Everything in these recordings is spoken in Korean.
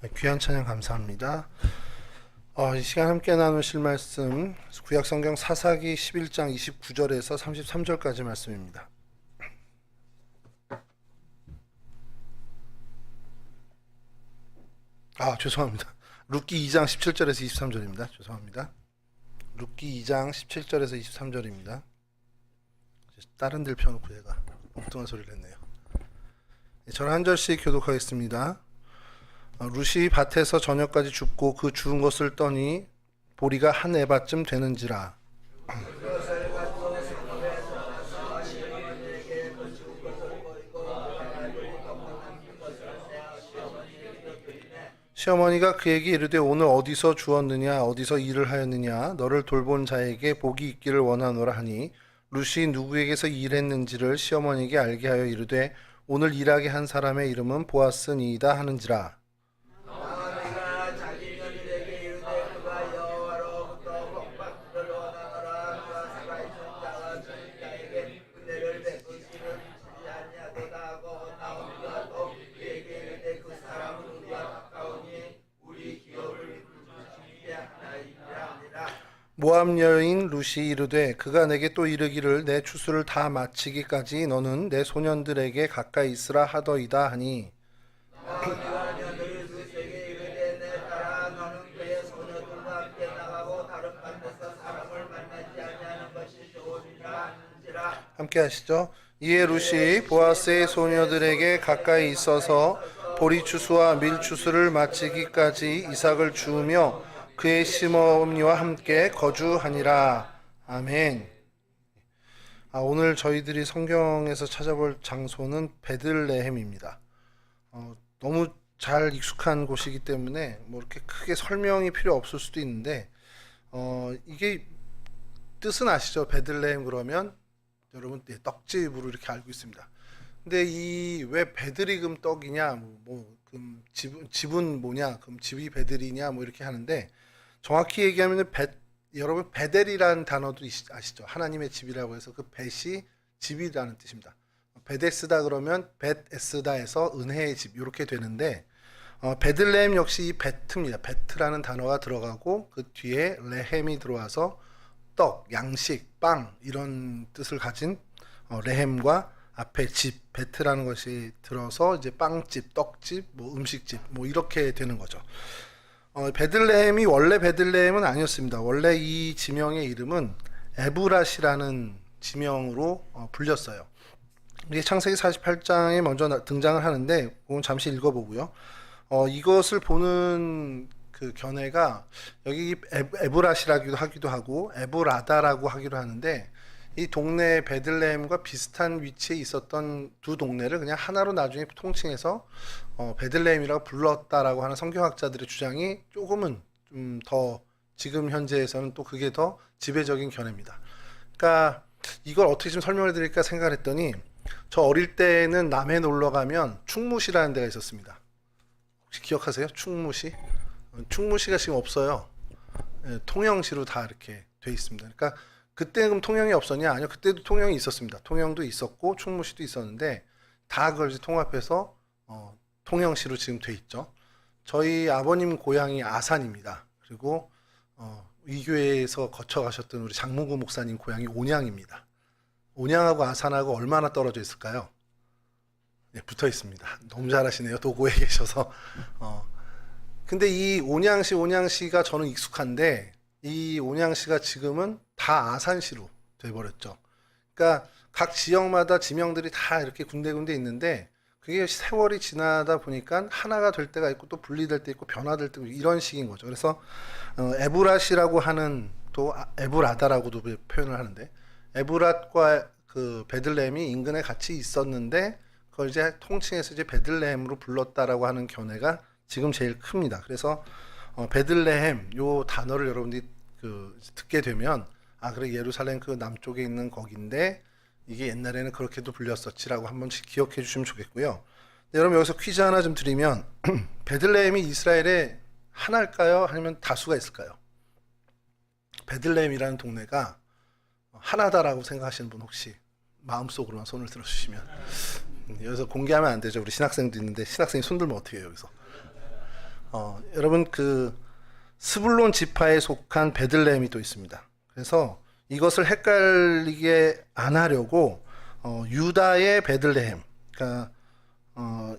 귀한 찬양 감사합니다. 이 시간 함께 나누실 말씀 구약성경 사사기 11장 29절에서 33절까지 말씀입니다. 죄송합니다. 룻기 2장 17절에서 23절입니다. 죄송합니다. 룻기 2장 17절에서 23절입니다. 다른 데를 펴놓고 제가 엉뚱한 소리를 했네요. 저는 한 절씩 교독하겠습니다. 룻이 밭에서 저녁까지 줍고 그 주운 것을 떠니 보리가 한 에바쯤 되는지라. 시어머니가 그에게 이르되 오늘 어디서 주었느냐 어디서 일을 하였느냐 너를 돌본 자에게 복이 있기를 원하노라 하니 룻이 누구에게서 일했는지를 시어머니에게 알게 하여 이르되 오늘 일하게 한 사람의 이름은 보아스니이다 하는지라. 모압 여인 룻이 이르되 그가 내게 또 이르기를 내 추수를 다 마치기까지 너는 내 소년들에게 가까이 있으라 하더이다 하니 함께 하시죠. 이에 룻이 보아스의 소녀들에게 가까이 있어서 보리 추수와 밀 추수를 마치기까지 이삭을 주우며 그의 시어머니와 함께 거주하니라. 아멘. 오늘 저희들이 성경에서 찾아볼 장소는 베들레헴입니다. 너무 잘 익숙한 곳이기 때문에 뭐 이렇게 크게 설명이 필요 없을 수도 있는데 이게 뜻은 아시죠? 베들레헴 그러면 여러분 떡집으로 이렇게 알고 있습니다. 근데 이 왜 베드리금 떡이냐, 그럼 집은 뭐냐, 그럼 집이 베들이냐, 뭐 이렇게 하는데 정확히 얘기하면 여러분 베델이라는 단어도 아시죠? 하나님의 집이라고 해서 그 벳이 집이라는 뜻입니다. 베데스다 그러면 벳에스다에서 은혜의 집 이렇게 되는데 베들레헴 역시 이 베트입니다. 베트라는 단어가 들어가고 그 뒤에 레헴이 들어와서 떡, 양식, 빵 이런 뜻을 가진 레헴과 앞에 집, 베트라는 것이 들어서 이제 빵집, 떡집, 뭐 음식집 뭐 이렇게 되는 거죠. 베들레헴이 원래 베들레헴은 아니었습니다. 원래 이 지명의 이름은 에브랏이라는 지명으로 불렸어요. 이게 창세기 48장에 먼저 등장을 하는데 그건 잠시 읽어보고요. 이것을 보는 그 견해가 여기 에브랏이라기도 하기도 하고 에브라다라고 하기도 하는데 이 동네 베들레헴과 비슷한 위치에 있었던 두 동네를 그냥 하나로 나중에 통칭해서 베들레헴이라고 불렀다라고 하는 성경학자들의 주장이 조금은 좀 더 지금 현재에서는 또 그게 더 지배적인 견해입니다. 그러니까 이걸 어떻게 좀 설명을 드릴까 생각을 했더니 저 어릴 때는 남해 놀러 가면 충무시라는 데가 있었습니다. 혹시 기억하세요? 충무시? 충무시가 지금 없어요. 통영시로 다 이렇게 돼 있습니다. 그러니까 그때 그럼 통영이 없었냐? 아니요. 그때도 통영이 있었습니다. 통영도 있었고 충무시도 있었는데 다 그걸 이제 통합해서 통영시로 지금 돼 있죠. 저희 아버님 고향이 아산입니다. 그리고 이 교회에서 거쳐 가셨던 우리 장무구 목사님 고향이 온양입니다. 온양하고 아산하고 얼마나 떨어져 있을까요? 네, 붙어 있습니다. 너무 잘하시네요. 도고에 계셔서. 근데 이 온양시가 저는 익숙한데 이 온양시가 지금은 다 아산시로 돼버렸죠. 그러니까 각 지역마다 지명들이 다 이렇게 군데군데 있는데 그게 세월이 지나다 보니까 하나가 될 때가 있고 또 분리될 때 있고 변화될 때 있고 이런 식인 거죠. 그래서 에브랏이라고 하는 또 에브라다라고도 표현을 하는데 에브랏과 그 베들레헴이 인근에 같이 있었는데 그걸 이제 통칭해서 이제 베들레헴으로 불렀다라고 하는 견해가 지금 제일 큽니다. 그래서 베들레헴 요 단어를 여러분들이 듣게 되면 그래 예루살렘 그 남쪽에 있는 거긴데 이게 옛날에는 그렇게도 불렸었지라고 한 번씩 기억해 주시면 좋겠고요. 여러분 여기서 퀴즈 하나 좀 드리면 베들레헴이 이스라엘의 하나일까요? 아니면 다수가 있을까요? 베들레헴이라는 동네가 하나다라고 생각하시는 분 혹시 마음속으로만 손을 들어주시면 여기서 공개하면 안 되죠. 우리 신학생도 있는데 신학생이 손 들면 어떻게 해요 여기서? 여러분 그 스불론 지파에 속한 베들레헴이 또 있습니다. 그래서 이것을 헷갈리게 안 하려고 유다의 베들레헴, 그러니까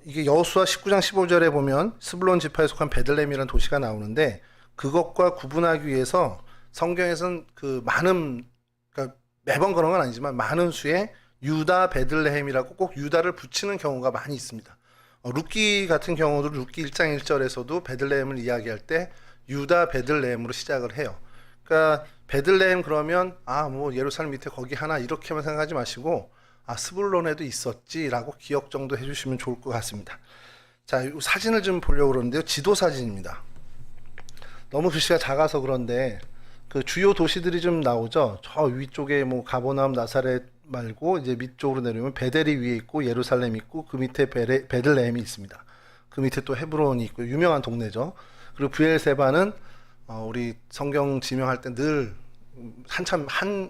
이게 여호수아 19장 15절에 보면 스불론 지파에 속한 베들레헴이라는 도시가 나오는데 그것과 구분하기 위해서 성경에서는 그 많은, 그러니까 매번 그런 건 아니지만 많은 수의 유다 베들레헴이라고 꼭 유다를 붙이는 경우가 많이 있습니다. 룻기 같은 경우도 룻기 1장 1절에서도 베들레헴을 이야기할 때 유다 베들레헴으로 시작을 해요. 그러니까 베들레헴 그러면 뭐 예루살렘 밑에 거기 하나 이렇게만 생각하지 마시고 스불론에도 있었지라고 기억 정도 해주시면 좋을 것 같습니다. 자, 이 사진을 좀 보려고 그러는데요. 지도 사진입니다. 너무 글씨가 작아서 그런데 그 주요 도시들이 좀 나오죠. 저 위쪽에 뭐 가버나움, 나사렛 말고 이제 밑쪽으로 내려오면 베델이 위에 있고 예루살렘 있고 그 밑에 베들레헴이 있습니다. 그 밑에 또 헤브론이 있고 유명한 동네죠. 그리고 브엘세바는 우리 성경 지명할 때 늘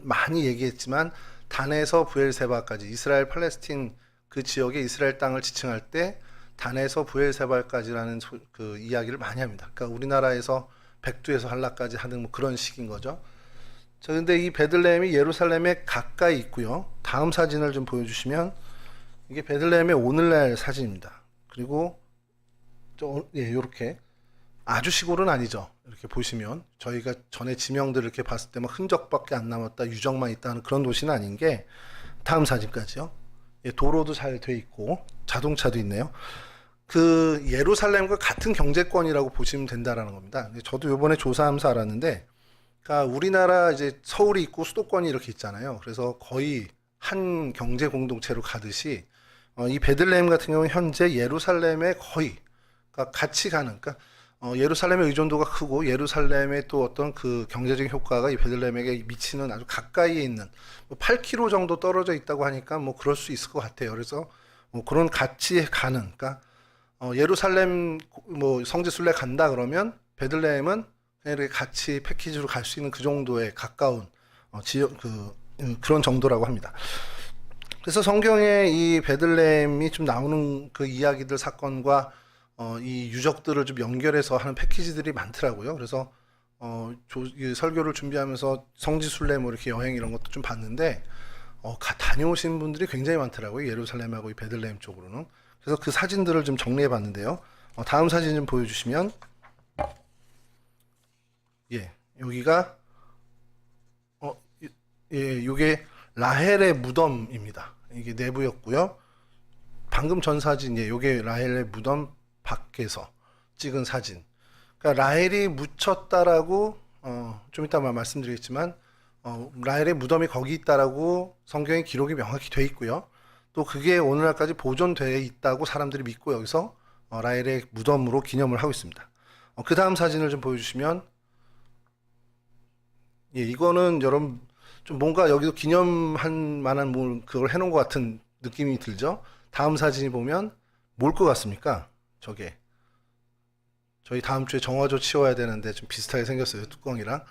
많이 얘기했지만 단에서 브엘세바까지 이스라엘 팔레스틴 그 지역의 이스라엘 땅을 지칭할 때 단에서 브엘세바까지라는 그 이야기를 많이 합니다. 그러니까 우리나라에서 백두에서 한라까지 하는 뭐 그런 식인 거죠. 자, 근데 이 베들레헴이 예루살렘에 가까이 있고요. 다음 사진을 좀 보여주시면 이게 베들레헴의 오늘날 사진입니다. 그리고 이렇게 아주 시골은 아니죠. 이렇게 보시면 저희가 전에 지명들을 이렇게 봤을 때 막 흔적밖에 안 남았다, 유적만 있다는 그런 도시는 아닌 게 다음 사진까지요. 도로도 잘 돼 있고 자동차도 있네요. 그 예루살렘과 같은 경제권이라고 보시면 된다라는 겁니다. 저도 이번에 조사하면서 알았는데, 그러니까 우리나라 이제 서울이 있고 수도권이 이렇게 있잖아요. 그래서 거의 한 경제 공동체로 가듯이 이 베들레헴 같은 경우는 현재 예루살렘에 거의 그러니까 같이 가는, 그러니까 예루살렘의 의존도가 크고 예루살렘의 또 어떤 그 경제적인 효과가 이 베들레헴에게 미치는 아주 가까이에 있는 8km 정도 떨어져 있다고 하니까 뭐 그럴 수 있을 것 같아요. 그래서 뭐 그런 같이 가는, 그러니까 예루살렘 뭐 성지순례 간다 그러면 베들레헴은 그냥 이렇게 같이 패키지로 갈 수 있는 그 정도에 가까운 지역 그런 정도라고 합니다. 그래서 성경에 이 베들레헴이 좀 나오는 그 이야기들 사건과 이 유적들을 좀 연결해서 하는 패키지들이 많더라고요. 그래서 이 설교를 준비하면서 성지순례 뭐 이렇게 여행 이런 것도 좀 봤는데 다녀오신 분들이 굉장히 많더라고요. 예루살렘하고 이 베들레헴 쪽으로는. 그래서 그 사진들을 좀 정리해 봤는데요. 다음 사진 좀 보여주시면, 여기가 이게 라헬의 무덤입니다. 이게 내부였고요. 방금 전 사진, 이게 라헬의 무덤 밖에서 찍은 사진. 그러니까 라헬이 묻혔다라고 좀 이따 말씀드리겠지만 라헬의 무덤이 거기 있다라고 성경에 기록이 명확히 돼 있고요. 또 그게 오늘날까지 보존되어 있다고 사람들이 믿고 여기서 라헬의 무덤으로 기념을 하고 있습니다. 그 다음 사진을 좀 보여주시면, 이거는 여러분 좀 뭔가 여기도 기념할 만한 뭘 그걸 해놓은 것 같은 느낌이 들죠. 다음 사진이 보면 뭘 것 같습니까? 저게 저희 다음 주에 정화조 치워야 되는데 좀 비슷하게 생겼어요. 뚜껑이랑.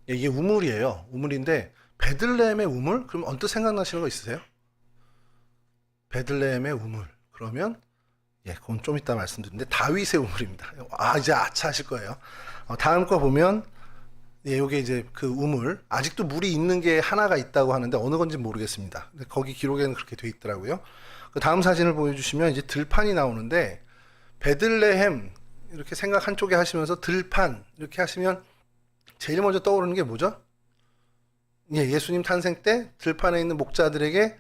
이게 우물이에요. 우물인데 베들레헴의 우물? 그럼 언뜻 생각나시는 거 있으세요? 베들레헴의 우물. 그러면 그건 좀 이따 말씀드리는데 다윗의 우물입니다. 이제 아차하실 거예요. 다음 거 보면 요게 이제 그 우물, 아직도 물이 있는 게 하나가 있다고 하는데 어느 건지 모르겠습니다. 근데 거기 기록에는 그렇게 돼 있더라고요. 그 다음 사진을 보여주시면 이제 들판이 나오는데, 베들레헴 이렇게 생각 한쪽에 하시면서 들판 이렇게 하시면 제일 먼저 떠오르는 게 뭐죠? 예수님 탄생 때 들판에 있는 목자들에게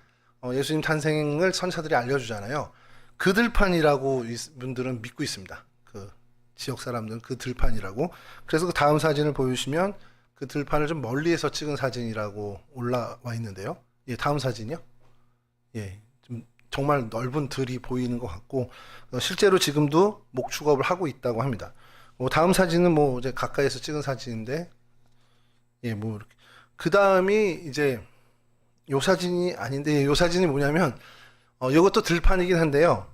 예수님 탄생을 선사들이 알려주잖아요. 그 들판이라고 분들은 믿고 있습니다. 그 지역 사람들은 그 들판이라고. 그래서 그 다음 사진을 보여주시면 그 들판을 좀 멀리에서 찍은 사진이라고 올라와 있는데요. 다음 사진이요. 좀 정말 넓은 들이 보이는 것 같고 실제로 지금도 목축업을 하고 있다고 합니다. 다음 사진은 뭐 이제 가까이서 찍은 사진인데, 뭐 이렇게. 그 다음이 이제 요 사진이 아닌데, 요 사진이 뭐냐면 이것도 들판이긴 한데요.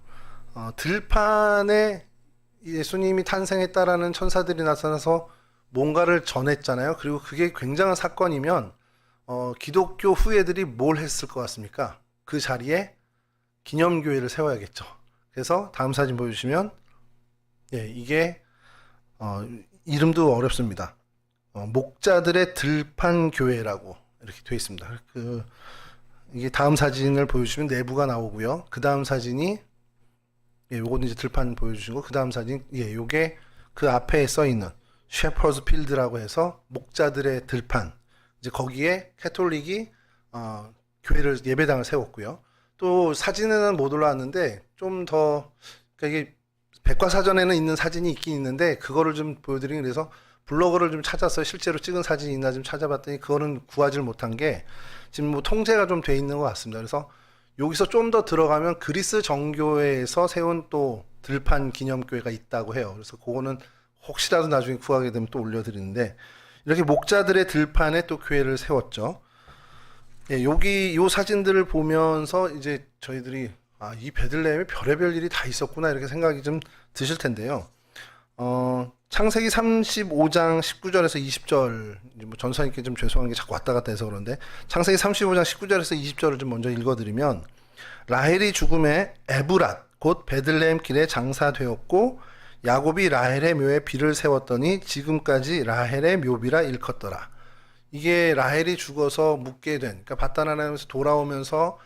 들판에 예수님이 탄생했다라는 천사들이 나타나서 뭔가를 전했잖아요. 그리고 그게 굉장한 사건이면 기독교 후예들이 뭘 했을 것 같습니까? 그 자리에 기념교회를 세워야겠죠. 그래서 다음 사진 보여주시면 이게 이름도 어렵습니다. 목자들의 들판 교회라고 이렇게 되어 있습니다. 이게 다음 사진을 보여주시면 내부가 나오고요. 그 다음 사진이 요거는 이제 들판 보여주시고, 그 다음 사진 요게 그 앞에 써 있는 셰퍼즈 필드라고 해서 목자들의 들판. 이제 거기에 캐톨릭이 교회를 예배당을 세웠고요. 또 사진에는 못 올라왔는데 좀 더, 그러니까 이게 백과사전에는 있는 사진이 있긴 있는데 그거를 좀 보여드리기 위해서 블로그를 좀 찾아서 실제로 찍은 사진이 있나 좀 찾아봤더니 그거는 구하지를 못한 게 지금 뭐 통제가 좀 돼 있는 것 같습니다. 그래서 여기서 좀 더 들어가면 그리스 정교회에서 세운 또 들판 기념교회가 있다고 해요. 그래서 그거는 혹시라도 나중에 구하게 되면 또 올려드리는데, 이렇게 목자들의 들판에 또 교회를 세웠죠. 여기 요 사진들을 보면서 이제 저희들이 이 베들레헴에 별의별 일이 다 있었구나 이렇게 생각이 좀 드실 텐데요. 창세기 35장 19절에서 20절, 뭐 전사님께 좀 죄송한 게 자꾸 왔다 갔다 해서 그런데, 창세기 35장 19절에서 20절을 좀 먼저 읽어드리면, 라헬이 죽음에 에브랏 곧 베들레헴 길에 장사되었고 야곱이 라헬의 묘에 비를 세웠더니 지금까지 라헬의 묘비라 일컫더라. 이게 라헬이 죽어서 묻게 된, 그러니까 바다나라에서 돌아오면서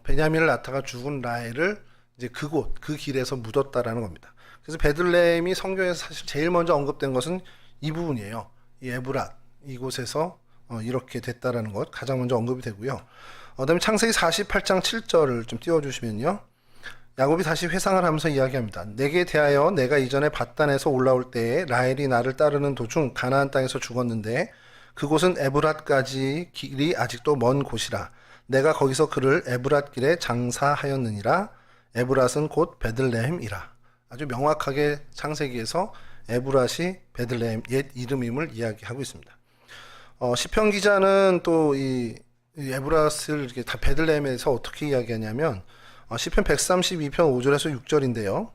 베냐민을 낳다가 죽은 라헬을 이제 그곳 그 길에서 묻었다라는 겁니다. 그래서 베들레헴이 성경에서 사실 제일 먼저 언급된 것은 이 부분이에요. 이 에브랏 이곳에서 이렇게 됐다라는 것 가장 먼저 언급이 되고요. 그다음에 창세기 48장 7절을 좀 띄워주시면요. 야곱이 다시 회상을 하면서 이야기합니다. 내게 대하여 내가 이전에 밧단에서 올라올 때에 라헬이 나를 따르는 도중 가나안 땅에서 죽었는데 그곳은 에브랏까지 길이 아직도 먼 곳이라. 내가 거기서 그를 에브랏 길에 장사하였느니라. 에브랏은 곧 베들레헴이라. 아주 명확하게 창세기에서 에브랏이 베들레헴 옛 이름임을 이야기하고 있습니다. 시편 기자는 또 이 에브랏을 이렇게 다 베들레헴에서 어떻게 이야기하냐면 시편 132편 5절에서 6절인데요.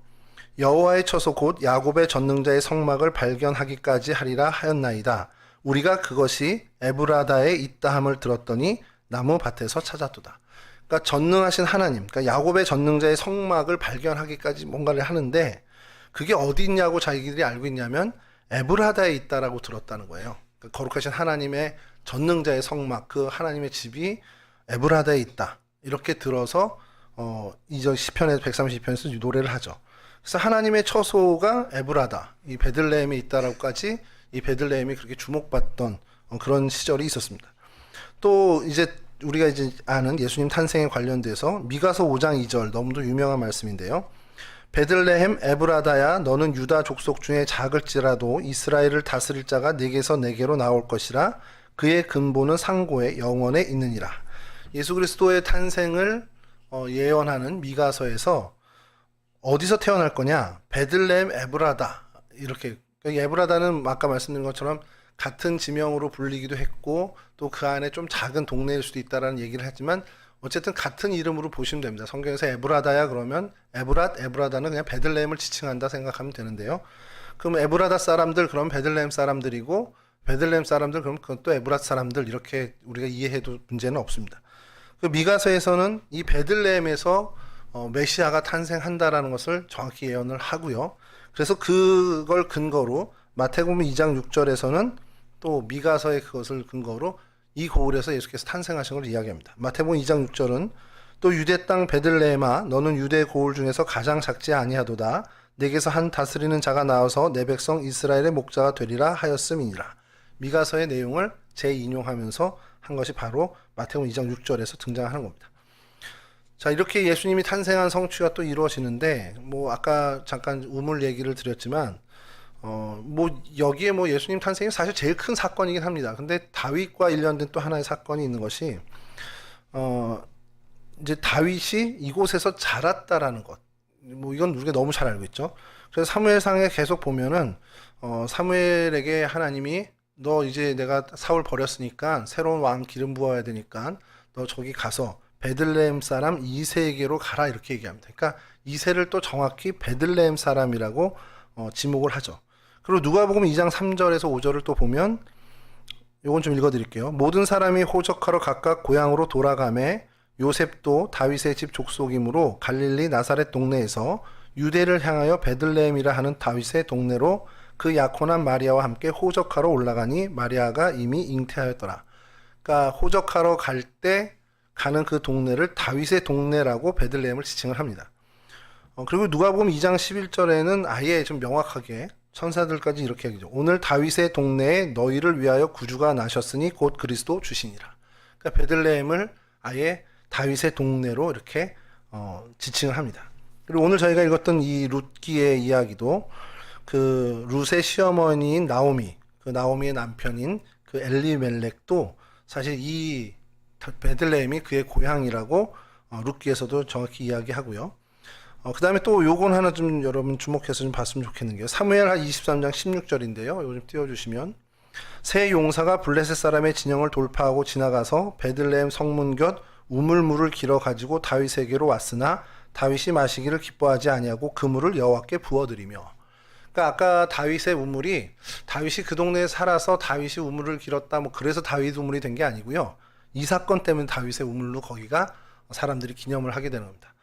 여호와의 처소 곧 야곱의 전능자의 성막을 발견하기까지 하리라 하였나이다. 우리가 그것이 에브라다에 있다함을 들었더니 나무 밭에서 찾았도다. 그러니까 전능하신 하나님, 그러니까 야곱의 전능자의 성막을 발견하기까지 뭔가를 하는데 그게 어디 있냐고 자기들이 알고 있냐면 에브라다에 있다라고 들었다는 거예요. 그러니까 거룩하신 하나님의 전능자의 성막, 그 하나님의 집이 에브라다에 있다. 이렇게 들어서 이전 시편에서 132편에서 노래를 하죠. 그래서 하나님의 처소가 에브라다, 이 베들레헴에 있다라고까지 이 베들레헴이 그렇게 주목받던 그런 시절이 있었습니다. 또 이제 우리가 이제 아는 예수님 탄생에 관련돼서 미가서 5장 2절 너무도 유명한 말씀인데요. 베들레헴 에브라다야 너는 유다 족속 중에 작을지라도 이스라엘을 다스릴 자가 네게서 네게로 나올 것이라. 그의 근본은 상고에 영원에 있느니라. 예수 그리스도의 탄생을 예언하는 미가서에서 어디서 태어날 거냐? 베들레헴 에브라다. 이렇게, 에브라다는 아까 말씀드린 것처럼 같은 지명으로 불리기도 했고 또 그 안에 좀 작은 동네일 수도 있다라는 얘기를 하지만 어쨌든 같은 이름으로 보시면 됩니다. 성경에서 에브라다야 그러면 에브라다는 그냥 베들레헴을 지칭한다 생각하면 되는데요. 그럼 에브라다 사람들 그럼 베들레헴 사람들이고 베들레헴 사람들 그럼 그건 또 에브랏 사람들 이렇게 우리가 이해해도 문제는 없습니다. 그 미가서에서는 이 베들레헴에서 메시아가 탄생한다라는 것을 정확히 예언을 하고요. 그래서 그걸 근거로 마태복음 2장 6절에서는 또 미가서의 그것을 근거로 이 고을에서 예수께서 탄생하신 걸 이야기합니다. 마태복음 2장 6절은 또 유대 땅 베들레헴아 너는 유대 고을 중에서 가장 작지 아니하도다. 내게서 한 다스리는 자가 나와서 내 백성 이스라엘의 목자가 되리라 하였음이니라. 미가서의 내용을 재인용하면서 한 것이 바로 마태복음 2장 6절에서 등장하는 겁니다. 자, 이렇게 예수님이 탄생한 성취가 또 이루어지는데 뭐 아까 잠깐 우물 얘기를 드렸지만 뭐 여기에 뭐 예수님 탄생이 사실 제일 큰 사건이긴 합니다. 근데 다윗과 관련된 또 하나의 사건이 있는 것이 이제 다윗이 이곳에서 자랐다라는 것. 뭐 이건 우리가 너무 잘 알고 있죠. 그래서 사무엘상에 계속 보면은 사무엘에게 하나님이 너 이제 내가 사울 버렸으니까 새로운 왕 기름 부어야 되니까 너 저기 가서 베들레헴 사람 이새에게로 가라 이렇게 얘기합니다. 그러니까 이새를 또 정확히 베들레헴 사람이라고 지목을 하죠. 그리고 누가복음 2장 3절에서 5절을 또 보면 요건 좀 읽어드릴게요. 모든 사람이 호적하러 각각 고향으로 돌아가매 요셉도 다윗의 집 족속이므로 갈릴리 나사렛 동네에서 유대를 향하여 베들레헴이라 하는 다윗의 동네로 그 약혼한 마리아와 함께 호적하러 올라가니 마리아가 이미 잉태하였더라. 그러니까 호적하러 갈 때 가는 그 동네를 다윗의 동네라고 베들레헴을 지칭을 합니다. 그리고 누가복음 2장 11절에는 아예 좀 명확하게 천사들까지 이렇게 얘기죠. 오늘 다윗의 동네에 너희를 위하여 구주가 나셨으니 곧 그리스도 주시니라. 그러니까 베들레헴을 아예 다윗의 동네로 이렇게 지칭을 합니다. 그리고 오늘 저희가 읽었던 이 룻기의 이야기도 그 룻의 시어머니인 나오미, 그 나오미의 남편인 그 엘리멜렉도 사실 이 베들레헴이 그의 고향이라고 룻기에서도 정확히 이야기하고요. 그 다음에 또 요건 하나 좀 여러분 주목해서 좀 봤으면 좋겠는 게요. 사무엘 23장 16절인데요. 요거 좀 띄워주시면 새 용사가 블레셋 사람의 진영을 돌파하고 지나가서 베들레헴 성문 곁 우물물을 길어 가지고 다윗에게로 왔으나 다윗이 마시기를 기뻐하지 아니하고 그 물을 여호와께 부어드리며. 그러니까 아까 다윗의 우물이 다윗이 그 동네에 살아서 다윗이 우물을 길었다 뭐 그래서 다윗 우물이 된 게 아니고요. 이 사건 때문에 다윗의 우물로 거기가 사람들이 기념을 하게 되는 겁니다.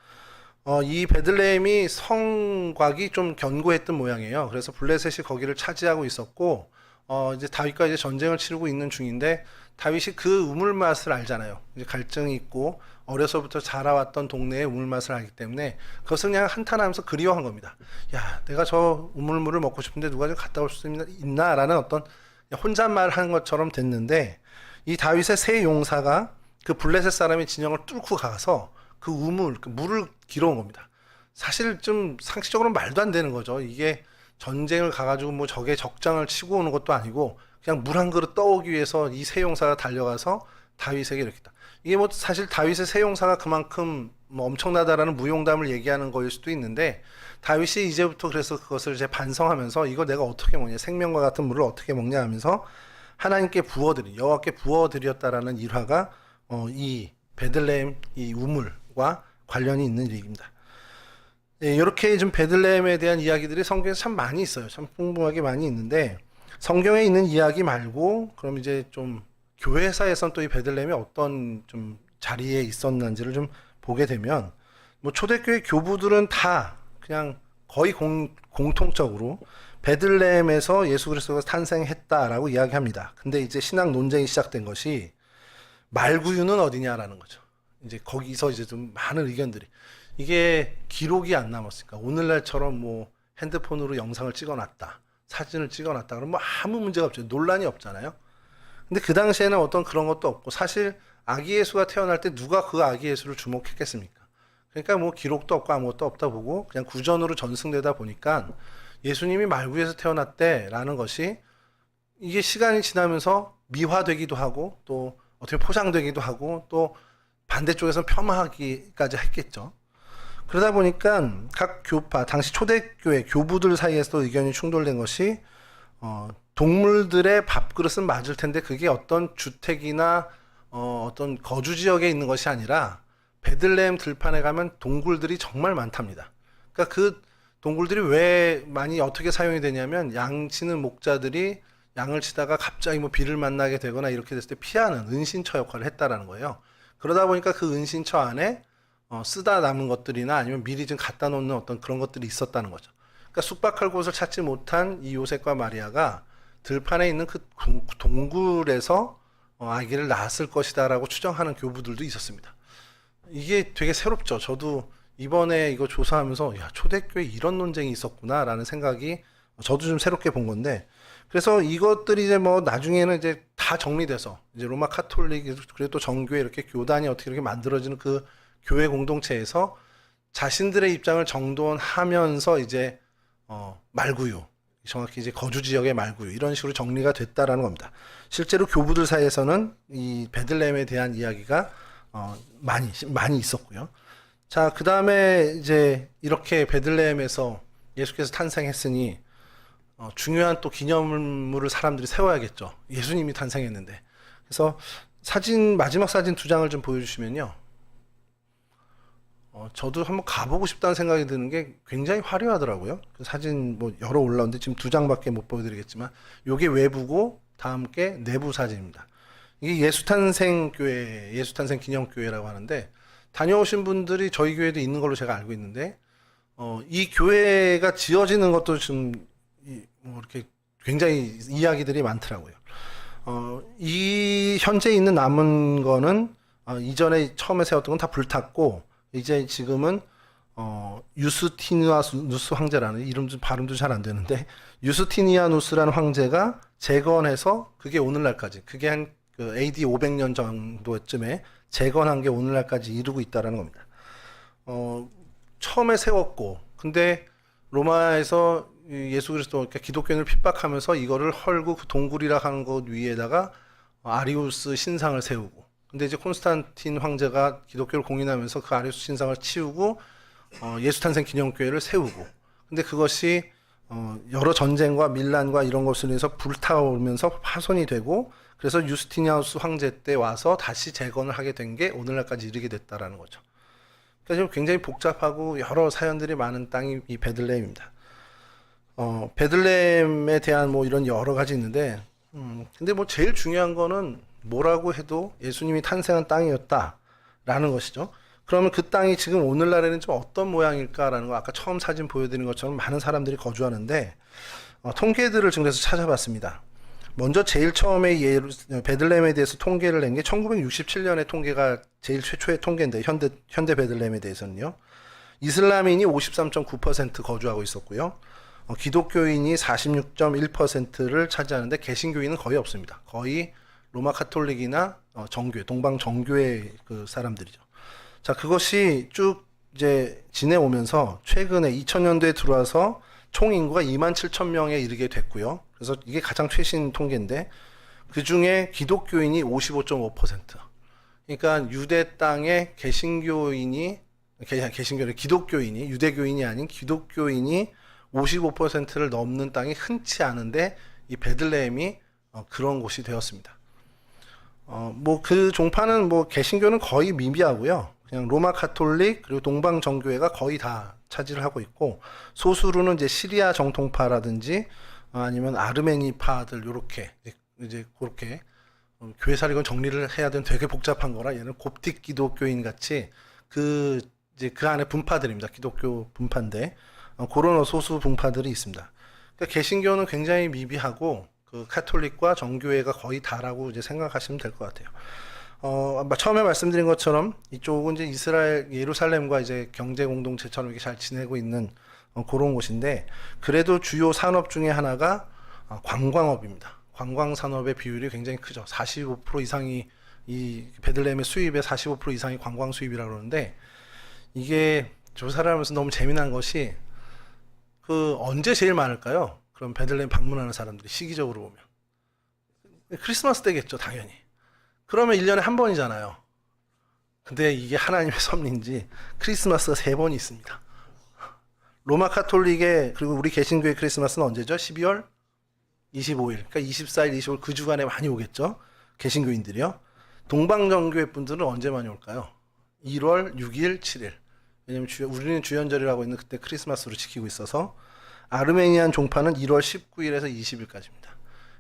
이 베들레헴이 성곽이 좀 견고했던 모양이에요. 그래서 블레셋이 거기를 차지하고 있었고, 이제 다윗과 이제 전쟁을 치르고 있는 중인데, 다윗이 그 우물 맛을 알잖아요. 이제 갈증이 있고, 어려서부터 자라왔던 동네의 우물 맛을 알기 때문에, 그것을 그냥 한탄하면서 그리워한 겁니다. 야, 내가 저 우물물을 먹고 싶은데 누가 좀 갔다 올 수 있나? 라는 어떤 혼잣말 하는 것처럼 됐는데, 이 다윗의 새 용사가 그 블레셋 사람의 진영을 뚫고 가서 그 우물, 그 물을 길어온 겁니다. 사실 좀 상식적으로는 말도 안 되는 거죠. 이게 전쟁을 가가지고 뭐 적의 적장을 치고 오는 것도 아니고 그냥 물 한 그릇 떠오기 위해서 이 세용사가 달려가서 다윗에게 이렇게 다. 이게 뭐 사실 다윗의 세용사가 그만큼 뭐 엄청나다라는 무용담을 얘기하는 거일 수도 있는데 다윗이 이제부터 그래서 그것을 이제 반성하면서 이거 내가 어떻게 먹냐, 생명과 같은 물을 어떻게 먹냐 하면서 하나님께 부어드린, 여호와께 부어드렸다라는 일화가 이 베들레헴 이 우물과 관련이 있는 얘기입니다. 네, 이렇게 좀 베들레헴에 대한 이야기들이 성경에 참 많이 있어요. 참 풍부하게 많이 있는데 성경에 있는 이야기 말고 그럼 이제 좀 교회사에선 또 이 베들레헴이 어떤 좀 자리에 있었는지를 좀 보게 되면 뭐 초대교회 교부들은 다 그냥 거의 공통적으로 베들레헴에서 예수 그리스도가 탄생했다라고 이야기합니다. 근데 이제 신학 논쟁이 시작된 것이 말구유는 어디냐라는 거죠. 이제 거기서 이제 좀 많은 의견들이 이게 기록이 안 남았으니까 오늘날처럼 뭐 핸드폰으로 영상을 찍어놨다, 사진을 찍어놨다 그러면 뭐 아무 문제가 없죠. 논란이 없잖아요. 근데 그 당시에는 어떤 그런 것도 없고 사실 아기 예수가 태어날 때 누가 그 아기 예수를 주목했겠습니까? 그러니까 뭐 기록도 없고 아무것도 없다 보고 그냥 구전으로 전승되다 보니까 예수님이 말구에서 태어났대라는 것이 이게 시간이 지나면서 미화되기도 하고 또 어떻게 포장되기도 하고 또 반대쪽에서 폄하하기까지 했겠죠. 그러다 보니까 각 교파, 당시 초대교회 교부들 사이에서도 의견이 충돌된 것이 동물들의 밥그릇은 맞을 텐데 그게 어떤 주택이나 어떤 거주 지역에 있는 것이 아니라 베들레헴 들판에 가면 동굴들이 정말 많답니다. 그러니까 그 동굴들이 왜 많이 어떻게 사용이 되냐면 양 치는 목자들이 양을 치다가 갑자기 뭐 비를 만나게 되거나 이렇게 됐을 때 피하는 은신처 역할을 했다라는 거예요. 그러다 보니까 그 은신처 안에 쓰다 남은 것들이나 아니면 미리 좀 갖다 놓는 어떤 그런 것들이 있었다는 거죠. 그러니까 숙박할 곳을 찾지 못한 이 요셉과 마리아가 들판에 있는 그 동굴에서 아기를 낳았을 것이다라고 추정하는 교부들도 있었습니다. 이게 되게 새롭죠. 저도 이번에 이거 조사하면서 야, 초대교회 이런 논쟁이 있었구나라는 생각이 저도 좀 새롭게 본 건데 그래서 이것들이 이제 뭐 나중에는 이제 다 정리돼서 이제 로마 카톨릭 그리고 또 정교회 이렇게 교단이 어떻게 이렇게 만들어지는 그 교회 공동체에서 자신들의 입장을 정돈하면서 이제 말구유 정확히 이제 거주 지역의 말구유 이런 식으로 정리가 됐다라는 겁니다. 실제로 교부들 사이에서는 이 베들레헴에 대한 이야기가 많이 있었고요. 자, 그 다음에 이제 이렇게 베들레헴에서 예수께서 탄생했으니 중요한 또 기념물을 사람들이 세워야겠죠. 예수님이 탄생했는데. 그래서 마지막 사진 두 장을 좀 보여주시면요. 저도 한번 가보고 싶다는 생각이 드는 게 굉장히 화려하더라고요. 그 사진 뭐 여러 올라오는데 지금 두 장밖에 못 보여드리겠지만 요게 외부고 다음 게 내부 사진입니다. 이게 예수탄생교회, 예수탄생 기념교회라고 하는데 다녀오신 분들이 저희 교회도 있는 걸로 제가 알고 있는데 이 교회가 지어지는 것도 좀 뭐 이렇게 굉장히 이야기들이 많더라고요. 이 현재 있는 남은 거는 이전에 처음에 세웠던 건 다 불탔고 이제 지금은 유스티니아누스 황제라는 이름도 발음도 잘 안 되는데 유스티니아누스라는 황제가 재건해서 그게 오늘날까지 그게 한 그 AD 500년 정도쯤에 재건한 게 오늘날까지 이루고 있다라는 겁니다. 처음에 세웠고 근데 로마에서 예수 그리스도 그러니까 기독교인을 핍박하면서 이거를 헐고 그 동굴이라 하는 것 위에다가 아리우스 신상을 세우고 근데 이제 콘스탄틴 황제가 기독교를 공인하면서 그 아리우스 신상을 치우고 예수 탄생 기념교회를 세우고 근데 그것이 여러 전쟁과 밀란과 이런 것으로 인해서 불타오르면서 파손이 되고 그래서 유스티니아누스 황제 때 와서 다시 재건을 하게 된 게 오늘날까지 이르게 됐다라는 거죠. 그러니까 지금 굉장히 복잡하고 여러 사연들이 많은 땅이 이 베들레헴입니다. 베들레헴에 대한 뭐 이런 여러 가지 있는데, 근데 뭐 제일 중요한 거는 뭐라고 해도 예수님이 탄생한 땅이었다라는 것이죠. 그러면 그 땅이 지금 오늘날에는 좀 어떤 모양일까라는 거 아까 처음 사진 보여드린 것처럼 많은 사람들이 거주하는데 통계들을 증거해서 찾아봤습니다. 먼저 제일 처음에 베들레헴에 대해서 통계를 낸 게 1967년의 통계가 제일 최초의 통계인데 현대 베들레헴에 대해서는요. 이슬람인이 53.9% 거주하고 있었고요. 기독교인이 46.1%를 차지하는데 개신교인은 거의 없습니다. 거의 로마 카톨릭이나 정교회, 동방 정교회 그 사람들이죠. 자, 그것이 쭉 이제 지내오면서 최근에 2000년도에 들어와서 총 인구가 27,000명에 이르게 됐고요. 그래서 이게 가장 최신 통계인데 그 중에 기독교인이 55.5%. 그러니까 유대 땅에 기독교인이 유대교인이 아닌 기독교인이 55%를 넘는 땅이 흔치 않은데 이 베들레헴이 그런 곳이 되었습니다. 뭐 그 종파는 뭐 개신교는 거의 미비하고요. 그냥 로마 카톨릭 그리고 동방 정교회가 거의 다 차지를 하고 있고 소수로는 이제 시리아 정통파라든지 아니면 아르메니파들 요렇게 이제 그렇게 교회사리건 정리를 해야 되는 되게 복잡한 거라 얘는 곱틱 기독교인 같이 그 안에 분파들입니다. 기독교 분파인데 그런 소수 분파들이 있습니다. 그러니까 개신교는 굉장히 미비하고 그 카톨릭과 정교회가 거의 다라고 이제 생각하시면 될 것 같아요. 처음에 말씀드린 것처럼 이쪽은 이제 이스라엘 예루살렘과 이제 경제 공동체처럼 이렇게 잘 지내고 있는 그런 곳인데 그래도 주요 산업 중에 하나가 관광업입니다. 관광 산업의 비율이 굉장히 크죠. 45% 이상이 이 베들레헴의 수입의 45% 이상이 관광 수입이라고 그러는데 이게 조사를 하면서 너무 재미난 것이 그 언제 제일 많을까요? 그럼 베들레헴 방문하는 사람들이 시기적으로 보면 크리스마스 때겠죠, 당연히. 그러면 1년에 한 번이잖아요. 근데 이게 하나님의 섭리인지 크리스마스가 3번이 있습니다. 로마 카톨릭의 그리고 우리 개신교의 크리스마스는 언제죠? 12월 25일. 그러니까 24일, 25일 그 주간에 많이 오겠죠? 개신교인들이요. 동방정교회 분들은 언제 많이 올까요? 1월 6일, 7일. 왜냐면 우리는 주연절이라고 있는 그때 크리스마스로 지키고 있어서 아르메니안 종파는 1월 19일에서 20일까지입니다.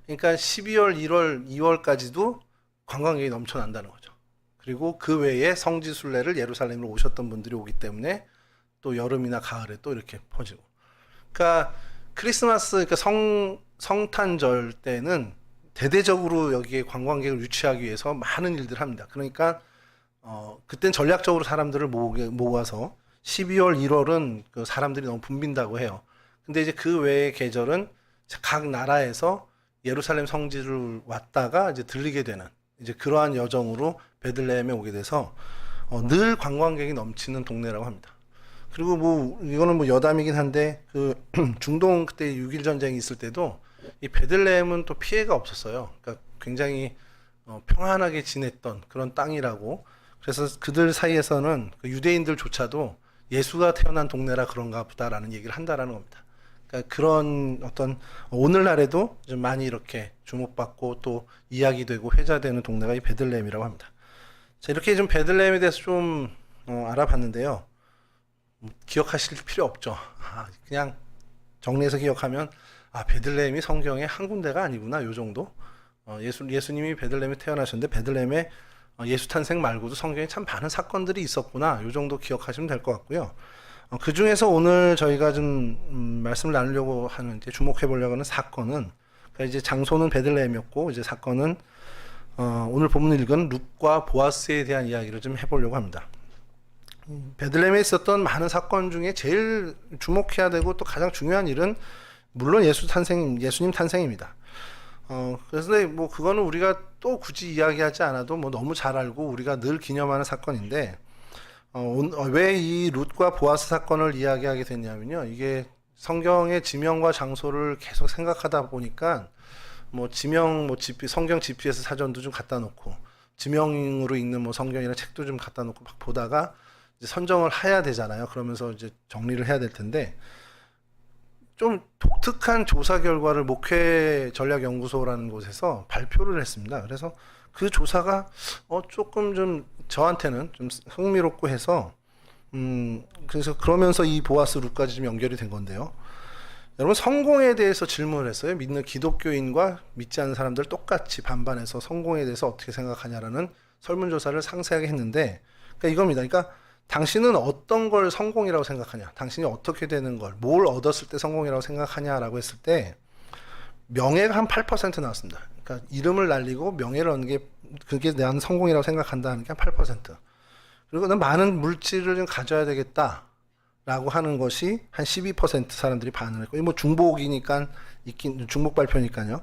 그러니까 12월, 1월, 2월까지도 관광객이 넘쳐난다는 거죠. 그리고 그 외에 성지순례를 예루살렘으로 오셨던 분들이 오기 때문에 또 여름이나 가을에 또 이렇게 퍼지고. 그러니까 크리스마스, 그러니까 성탄절 때는 대대적으로 여기에 관광객을 유치하기 위해서 많은 일들을 합니다. 그러니까 그땐 전략적으로 사람들을 모아서 12월, 1월은 그 사람들이 너무 붐빈다고 해요. 근데 이제 그 외의 계절은 각 나라에서 예루살렘 성지를 왔다가 이제 들리게 되는 이제 그러한 여정으로 베들레헴에 오게 돼서 늘 관광객이 넘치는 동네라고 합니다. 그리고 뭐 이거는 뭐 여담이긴 한데 그 중동 그때 6.1 전쟁이 있을 때도 이 베들레헴은 또 피해가 없었어요. 그러니까 굉장히 평안하게 지냈던 그런 땅이라고. 그래서 그들 사이에서는 그 유대인들조차도 예수가 태어난 동네라 그런가 보다라는 얘기를 한다라는 겁니다. 그러니까 그런 어떤 오늘날에도 좀 많이 이렇게 주목받고 또 이야기되고 회자되는 동네가 이 베들레헴이라고 합니다. 자, 이렇게 좀 베들레헴에 대해서 좀 알아봤는데요. 기억하실 필요 없죠. 그냥 정리해서 기억하면 베들레헴이 성경에 한 군데가 아니구나 요 정도. 예수님이 베들레헴에 태어나셨는데 베들레헴에 예수 탄생 말고도 성경에 참 많은 사건들이 있었구나 요 정도 기억하시면 될 것 같고요. 그 중에서 오늘 저희가 좀 말씀을 나누려고 하는, 이제 주목해 보려고 하는 사건은, 그러니까 이제 장소는 베들레헴이었고, 이제 사건은 오늘 본문 읽은 룻과 보아스에 대한 이야기를 좀 해보려고 합니다. 베들레헴에 있었던 많은 사건 중에 제일 주목해야 되고 또 가장 중요한 일은 물론 예수님 탄생입니다. 그래서 뭐 그거는 우리가 또 굳이 이야기하지 않아도 뭐 너무 잘 알고 우리가 늘 기념하는 사건인데, 왜 이 룻과 보아스 사건을 이야기하게 됐냐면요. 이게 성경의 지명과 장소를 계속 생각하다 보니까 뭐 지명, 뭐 성경 GPS 사전도 좀 갖다 놓고 지명으로 읽는 뭐 성경이나 책도 좀 갖다 놓고 막 보다가 이제 선정을 해야 되잖아요. 그러면서 이제 정리를 해야 될 텐데, 좀 독특한 조사 결과를 목회전략연구소라는 곳에서 발표를 했습니다. 그래서 그 조사가 조금 좀 저한테는 좀 흥미롭고 해서 그래서 그러면서 이 보아스 룻까지 좀 연결이 된 건데요. 여러분, 성공에 대해서 질문을 했어요. 믿는 기독교인과 믿지 않는 사람들 똑같이 반반해서 성공에 대해서 어떻게 생각하냐라는 설문조사를 상세하게 했는데, 그러니까 이겁니다. 그러니까 당신은 어떤 걸 성공이라고 생각하냐, 당신이 어떻게 되는 걸, 뭘 얻었을 때 성공이라고 생각하냐라고 했을 때 명예가 한 8% 나왔습니다. 그러니까 이름을 날리고 명예를 얻는 게, 그게 난 성공이라고 생각한다는 게 한 8%. 그리고 난 많은 물질을 좀 가져야 되겠다라고 하는 것이 한 12% 사람들이 반응을 했고, 뭐 중복이니까 중복 발표니까요.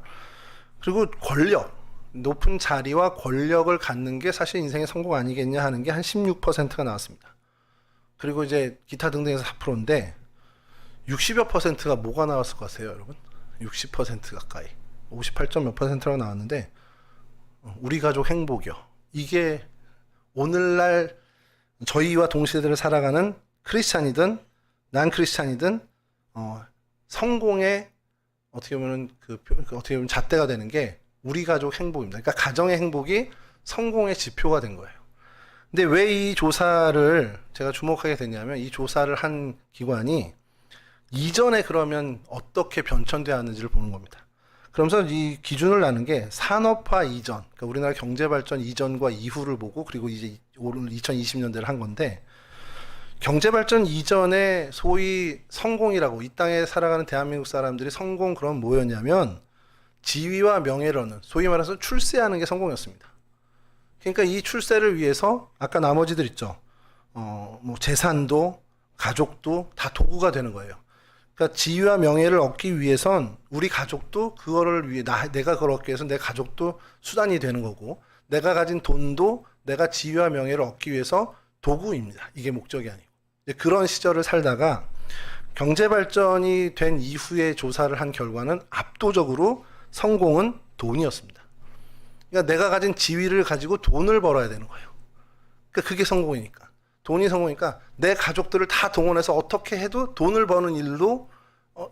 그리고 권력, 높은 자리와 권력을 갖는 게 사실 인생의 성공 아니겠냐 하는 게 한 16%가 나왔습니다. 그리고 이제 기타 등등에서 4%인데 60여 %가 뭐가 나왔을 것 같아요, 여러분? 60% 가까이, 58점 몇 %라고 나왔는데, 우리 가족 행복이요. 이게 오늘날 저희와 동시대를 살아가는 크리스찬이든 난 크리스찬이든 성공의 어떻게 보면 어떻게 보면 잣대가 되는 게 우리 가족 행복입니다. 그러니까 가정의 행복이 성공의 지표가 된 거예요. 근데 왜 이 조사를 제가 주목하게 됐냐면, 이 조사를 한 기관이 이전에 그러면 어떻게 변천되었는지를 보는 겁니다. 그러면서 이 기준을 나눈 게 산업화 이전, 그러니까 우리나라 경제발전 이전과 이후를 보고, 그리고 이제 오늘 2020년대를 한 건데, 경제발전 이전에 소위 성공이라고 이 땅에 살아가는 대한민국 사람들이 성공, 그럼 뭐였냐면 지위와 명예를 얻는, 소위 말해서 출세하는 게 성공이었습니다. 그러니까 이 출세를 위해서 아까 나머지들 있죠. 뭐 재산도 가족도 다 도구가 되는 거예요. 그러니까 지위와 명예를 얻기 위해선 우리 가족도 그거를 위해 내가 그걸 얻기 위해서 내 가족도 수단이 되는 거고, 내가 가진 돈도 내가 지위와 명예를 얻기 위해서 도구입니다. 이게 목적이 아니고. 그런 시절을 살다가 경제 발전이 된 이후에 조사를 한 결과는 압도적으로 성공은 돈이었습니다. 그러니까 내가 가진 지위를 가지고 돈을 벌어야 되는 거예요. 그러니까 그게 성공이니까. 돈이 성공이니까 내 가족들을 다 동원해서 어떻게 해도 돈을 버는 일로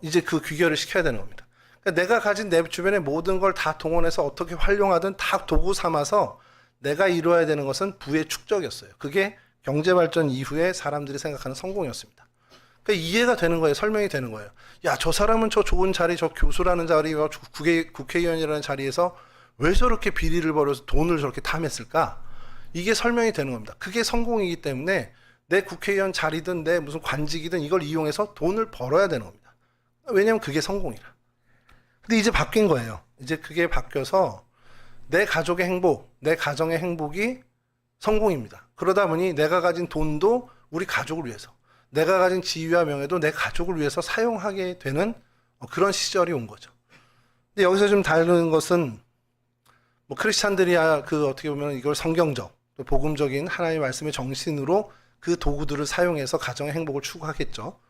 이제 그 귀결을 시켜야 되는 겁니다. 그러니까 내가 가진 내 주변의 모든 걸 다 동원해서 어떻게 활용하든 다 도구 삼아서 내가 이루어야 되는 것은 부의 축적이었어요. 그게 경제발전 이후에 사람들이 생각하는 성공이었습니다. 그러니까 이해가 되는 거예요. 설명이 되는 거예요. 야, 저 사람은 저 좋은 자리, 저 교수라는 자리와 국회의원이라는 자리에서 왜 저렇게 비리를 벌여서 돈을 저렇게 탐했을까? 이게 설명이 되는 겁니다. 그게 성공이기 때문에 내 국회의원 자리든 내 무슨 관직이든 이걸 이용해서 돈을 벌어야 되는 겁니다. 왜냐하면 그게 성공이라. 근데 이제 바뀐 거예요. 이제 그게 바뀌어서 내 가족의 행복, 내 가정의 행복이 성공입니다. 그러다 보니 내가 가진 돈도 우리 가족을 위해서, 내가 가진 지위와 명예도 내 가족을 위해서 사용하게 되는 그런 시절이 온 거죠. 근데 여기서 좀 다른 것은, 뭐 크리스찬들이야 그 어떻게 보면 이걸 성경적, 또 복음적인 하나님의 말씀의 정신으로 그 도구들을 사용해서 가정의 행복을 추구하겠죠.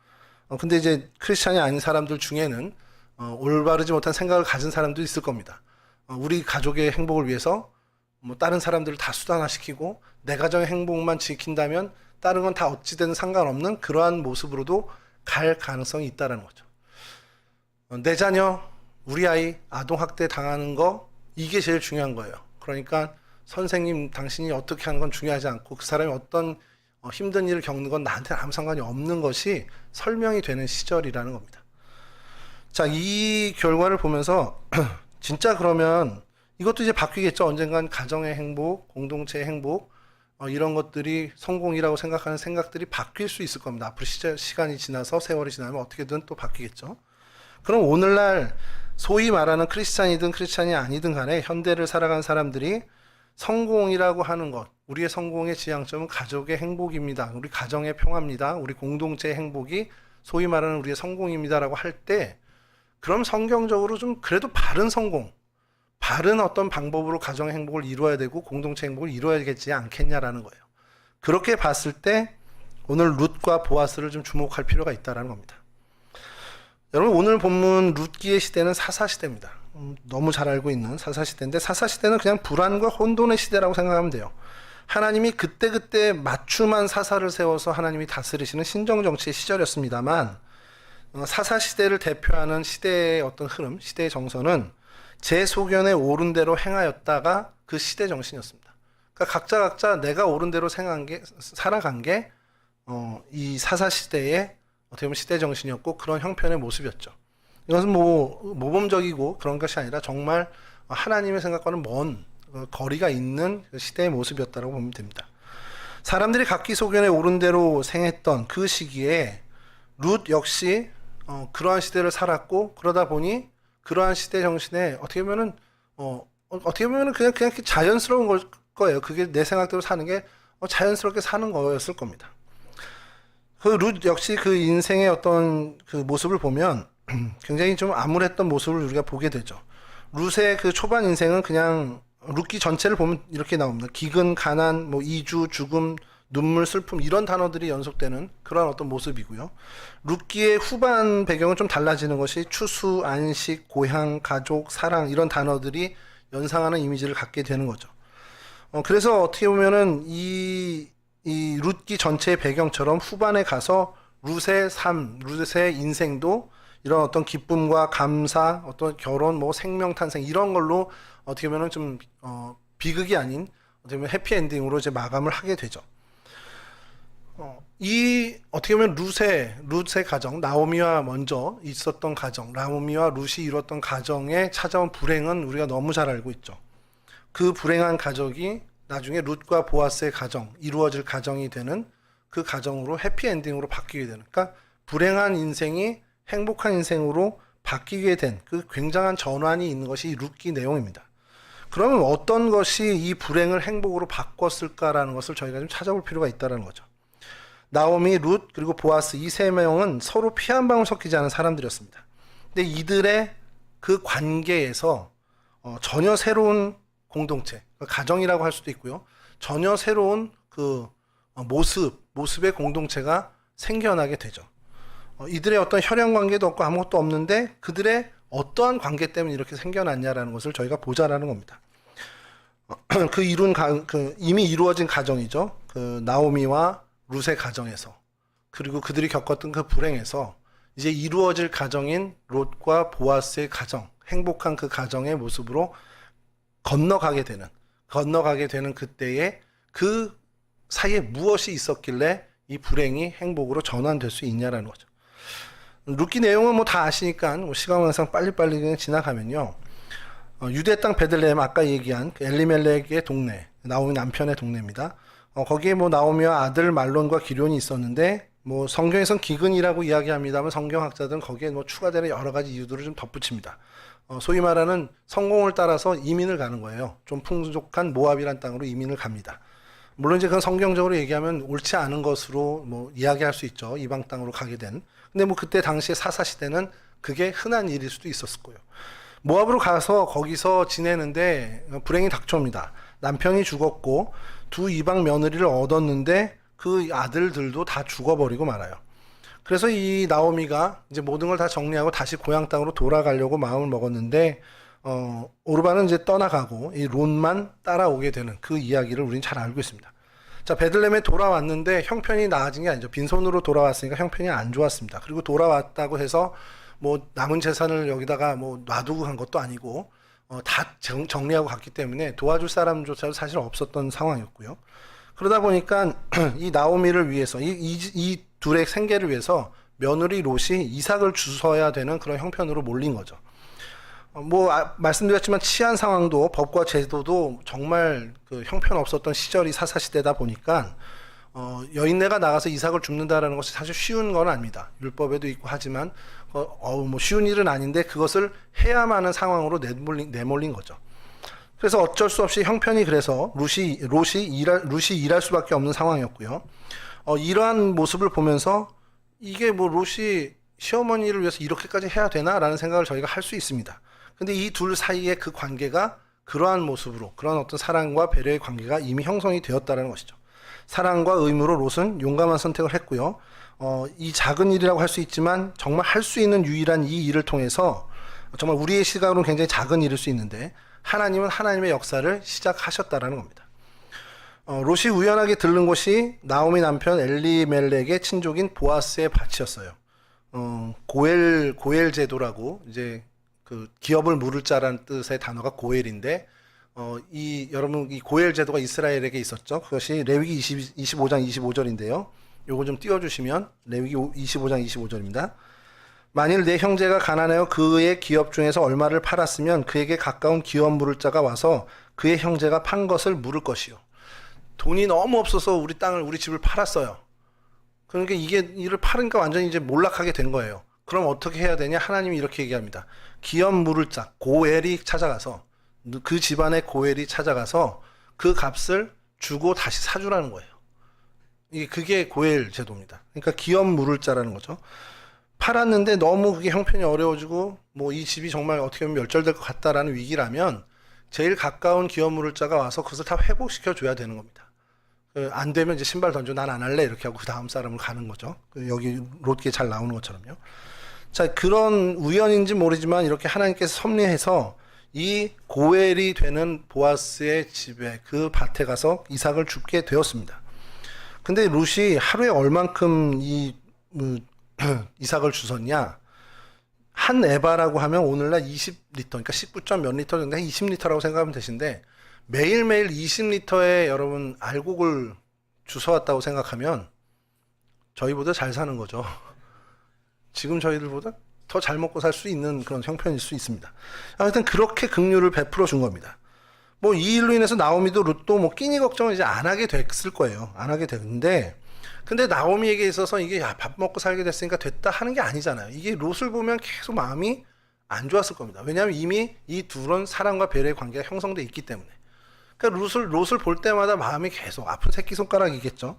근데 이제 크리스찬이 아닌 사람들 중에는 올바르지 못한 생각을 가진 사람도 있을 겁니다. 우리 가족의 행복을 위해서 뭐 다른 사람들을 다 수단화시키고 내 가정의 행복만 지킨다면 다른 건 다 어찌되든 상관없는 그러한 모습으로도 갈 가능성이 있다는 거죠. 내 자녀, 우리 아이 아동학대 당하는 거, 이게 제일 중요한 거예요. 그러니까 선생님 당신이 어떻게 하는 건 중요하지 않고 그 사람이 어떤 힘든 일을 겪는 건 나한테는 아무 상관이 없는 것이 설명이 되는 시절이라는 겁니다. 자, 이 결과를 보면서 진짜 그러면 이것도 이제 바뀌겠죠. 언젠간 가정의 행복, 공동체의 행복, 이런 것들이 성공이라고 생각하는 생각들이 바뀔 수 있을 겁니다. 앞으로 시간이 지나서 세월이 지나면 어떻게든 또 바뀌겠죠. 그럼 오늘날 소위 말하는 크리스찬이든 크리스찬이 아니든 간에 현대를 살아간 사람들이 성공이라고 하는 것, 우리의 성공의 지향점은 가족의 행복입니다. 우리 가정의 평화입니다. 우리 공동체의 행복이 소위 말하는 우리의 성공입니다라고 할 때, 그럼 성경적으로 좀 그래도 바른 성공, 바른 어떤 방법으로 가정의 행복을 이루어야 되고 공동체 행복을 이루어야겠지 않겠냐라는 거예요. 그렇게 봤을 때 오늘 룻과 보아스를 좀 주목할 필요가 있다는 겁니다. 여러분, 오늘 본문 룻기의 시대는 사사시대입니다. 너무 잘 알고 있는 사사시대인데, 사사시대는 그냥 불안과 혼돈의 시대라고 생각하면 돼요. 하나님이 그때그때 맞춤한 사사를 세워서 하나님이 다스리시는 신정정치의 시절이었습니다만, 사사시대를 대표하는 시대의 어떤 흐름, 시대의 정서는 제 소견에 옳은 대로 행하였다가 그 시대 정신이었습니다. 그러니까 각자 내가 옳은 대로 살아간 게 이 사사시대의 어떻게 보면 시대 정신이었고 그런 형편의 모습이었죠. 이것은 모범적이고 그런 것이 아니라 정말 하나님의 생각과는 먼 거리가 있는 시대의 모습이었다고 보면 됩니다. 사람들이 각기 소견에 옳은 대로 생했던 그 시기에 룻 역시 그러한 시대를 살았고, 그러다 보니 그러한 시대 정신에 어떻게 보면은 그냥 자연스러운 거예요. 그게 내 생각대로 사는 게 자연스럽게 사는 거였을 겁니다. 그 룻 역시 그 인생의 어떤 그 모습을 보면 굉장히 좀 암울했던 모습을 우리가 보게 되죠. 룻의 그 초반 인생은 그냥 룻기 전체를 보면 이렇게 나옵니다. 기근, 가난, 이주, 죽음, 눈물, 슬픔 이런 단어들이 연속되는 그런 어떤 모습이고요. 룻기의 후반 배경은 좀 달라지는 것이 추수, 안식, 고향, 가족, 사랑 이런 단어들이 연상하는 이미지를 갖게 되는 거죠. 그래서 어떻게 보면은 이 룻기 전체의 배경처럼 후반에 가서 룻의 삶, 룻의 인생도 이런 어떤 기쁨과 감사, 어떤 결혼, 생명 탄생 이런 걸로 어떻게 보면은 좀 비극이 아닌 어떻게 보면 해피엔딩으로 이제 마감을 하게 되죠. 어떻게 보면 룻의 가정, 나오미와 먼저 있었던 가정, 나오미와 룻이 이뤘던 가정에 찾아온 불행은 우리가 너무 잘 알고 있죠. 그 불행한 가족이 나중에 룻과 보아스의 가정, 이루어질 가정이 되는 그 가정으로 해피엔딩으로 바뀌게 되는, 그러니까 불행한 인생이 행복한 인생으로 바뀌게 된 그 굉장한 전환이 있는 것이 이 룻기 내용입니다. 그러면 어떤 것이 이 불행을 행복으로 바꿨을까라는 것을 저희가 좀 찾아볼 필요가 있다는 거죠. 나오미, 룻, 그리고 보아스 이 세 명은 서로 피 한 방울 섞이지 않은 사람들이었습니다. 근데 이들의 그 관계에서 전혀 새로운 공동체, 가정이라고 할 수도 있고요. 전혀 새로운 그 모습의 공동체가 생겨나게 되죠. 이들의 어떤 혈연 관계도 없고 아무것도 없는데 그들의 어떠한 관계 때문에 이렇게 생겨났냐라는 것을 저희가 보자라는 겁니다. 이미 이루어진 가정이죠. 그 나오미와 룻의 가정에서, 그리고 그들이 겪었던 그 불행에서 이제 이루어질 가정인 롯과 보아스의 가정, 행복한 그 가정의 모습으로 건너가게 되는 그때에 그 사이에 무엇이 있었길래 이 불행이 행복으로 전환될 수 있냐라는 거죠. 룻기 내용은 다 아시니까 시간 관계상 빨리빨리 그냥 지나가면요. 유대 땅 베들레헴, 아까 얘기한 그 엘리멜렉의 동네, 나오미 남편의 동네입니다. 거기에 나오미와 아들 말론과 기럯이 있었는데, 성경에선 기근이라고 이야기합니다만 성경학자들은 거기에 추가되는 여러 가지 이유들을 좀 덧붙입니다. 소위 말하는 성공을 따라서 이민을 가는 거예요. 좀 풍족한 모압이란 땅으로 이민을 갑니다. 물론 이제 그건 성경적으로 얘기하면 옳지 않은 것으로 이야기할 수 있죠. 이방 땅으로 가게 된. 근데 그때 당시에 사사 시대는 그게 흔한 일일 수도 있었을 거예요. 모압으로 가서 거기서 지내는데 불행이 닥쳐옵니다. 남편이 죽었고 두 이방 며느리를 얻었는데 그 아들들도 다 죽어버리고 말아요. 그래서 이 나오미가 이제 모든 걸 다 정리하고 다시 고향 땅으로 돌아가려고 마음을 먹었는데 오르반은 이제 떠나가고 이 롯만 따라오게 되는 그 이야기를 우리는 잘 알고 있습니다. 자, 베들레헴에 돌아왔는데 형편이 나아진 게 아니죠. 빈손으로 돌아왔으니까 형편이 안 좋았습니다. 그리고 돌아왔다고 해서 남은 재산을 여기다가 놔두고 간 것도 아니고 다 정리하고 갔기 때문에 도와줄 사람조차도 사실 없었던 상황이었고요. 그러다 보니까 이 나오미를 위해서 이 둘의 생계를 위해서 며느리 롯이 이삭을 주서야 되는 그런 형편으로 몰린 거죠. 말씀드렸지만 치안 상황도 법과 제도도 정말 그 형편없었던 시절이 사사시대다 보니까 여인네가 나가서 이삭을 줍는다라는 것이 사실 쉬운 건 아닙니다. 율법에도 있고 하지만 쉬운 일은 아닌데 그것을 해야만 하는 상황으로 내몰린 거죠. 그래서 어쩔 수 없이 형편이 그래서 롯이 일할 수밖에 없는 상황이었고요. 이러한 모습을 보면서 이게 롯이 시어머니를 위해서 이렇게까지 해야 되나라는 생각을 저희가 할 수 있습니다. 근데 이 둘 사이의 그 관계가 그러한 모습으로 그런 어떤 사랑과 배려의 관계가 이미 형성이 되었다는 것이죠. 사랑과 의무로 롯은 용감한 선택을 했고요. 이 작은 일이라고 할 수 있지만 정말 할 수 있는 유일한 이 일을 통해서 정말 우리의 시각으로는 굉장히 작은 일일 수 있는데 하나님은 하나님의 역사를 시작하셨다라는 겁니다. 롯이 우연하게 들른 곳이 나오미 남편 엘리멜렉의 친족인 보아스의 밭이었어요. 고엘 제도라고 이제 그 기업을 물을 자라는 뜻의 단어가 고엘인데 여러분 이 고엘 제도가 이스라엘에게 있었죠. 그것이 레위기 25장 25절인데요. 요거 좀 띄워주시면 레위기 25장 25절입니다. 만일 내 형제가 가난하여 그의 기업 중에서 얼마를 팔았으면 그에게 가까운 기업 물을 자가 와서 그의 형제가 판 것을 물을 것이요. 돈이 너무 없어서 우리 집을 팔았어요. 그러니까 이를 팔으니까 완전히 이제 몰락하게 된 거예요. 그럼 어떻게 해야 되냐? 하나님이 이렇게 얘기합니다. 기업 물을 자 고엘이 찾아가서 그 집안의 고엘이 찾아가서 그 값을 주고 다시 사주라는 거예요. 그게 고엘 제도입니다. 그러니까 기업 물을 자라는 거죠. 팔았는데 너무 그게 형편이 어려워지고 이 집이 정말 어떻게 보면 멸절될 것 같다라는 위기라면 제일 가까운 기업 물을 자가 와서 그것을 다 회복시켜 줘야 되는 겁니다. 안 되면 이제 신발 던져 난 안 할래 이렇게 하고 그 다음 사람을 가는 거죠. 여기 롯기에 잘 나오는 것처럼요. 자, 그런 우연인지 모르지만 이렇게 하나님께서 섭리해서 이 고엘이 되는 보아스의 집에 그 밭에 가서 이삭을 줍게 되었습니다. 근데 롯이 하루에 얼만큼 이삭을 주었냐? 한 에바라고 하면 오늘날 20리터, 그러니까 19점 몇 리터 정도, 20리터라고 생각하면 되신데 매일매일 20리터의 여러분 알곡을 주워왔다고 생각하면 저희보다 잘 사는 거죠. 지금 저희들보다 더 잘 먹고 살 수 있는 그런 형편일 수 있습니다. 하여튼 그렇게 긍휼을 베풀어 준 겁니다. 이 일로 인해서 나오미도 롯도 끼니 걱정을 이제 안 하게 됐을 거예요. 안 하게 됐는데 근데 나오미에게 있어서 이게 밥 먹고 살게 됐으니까 됐다 하는 게 아니잖아요. 이게 롯을 보면 계속 마음이 안 좋았을 겁니다. 왜냐하면 이미 이 둘은 사랑과 배려의 관계가 형성돼 있기 때문에. 그러니까 롯을 볼 때마다 마음이 계속 아픈 새끼손가락이겠죠.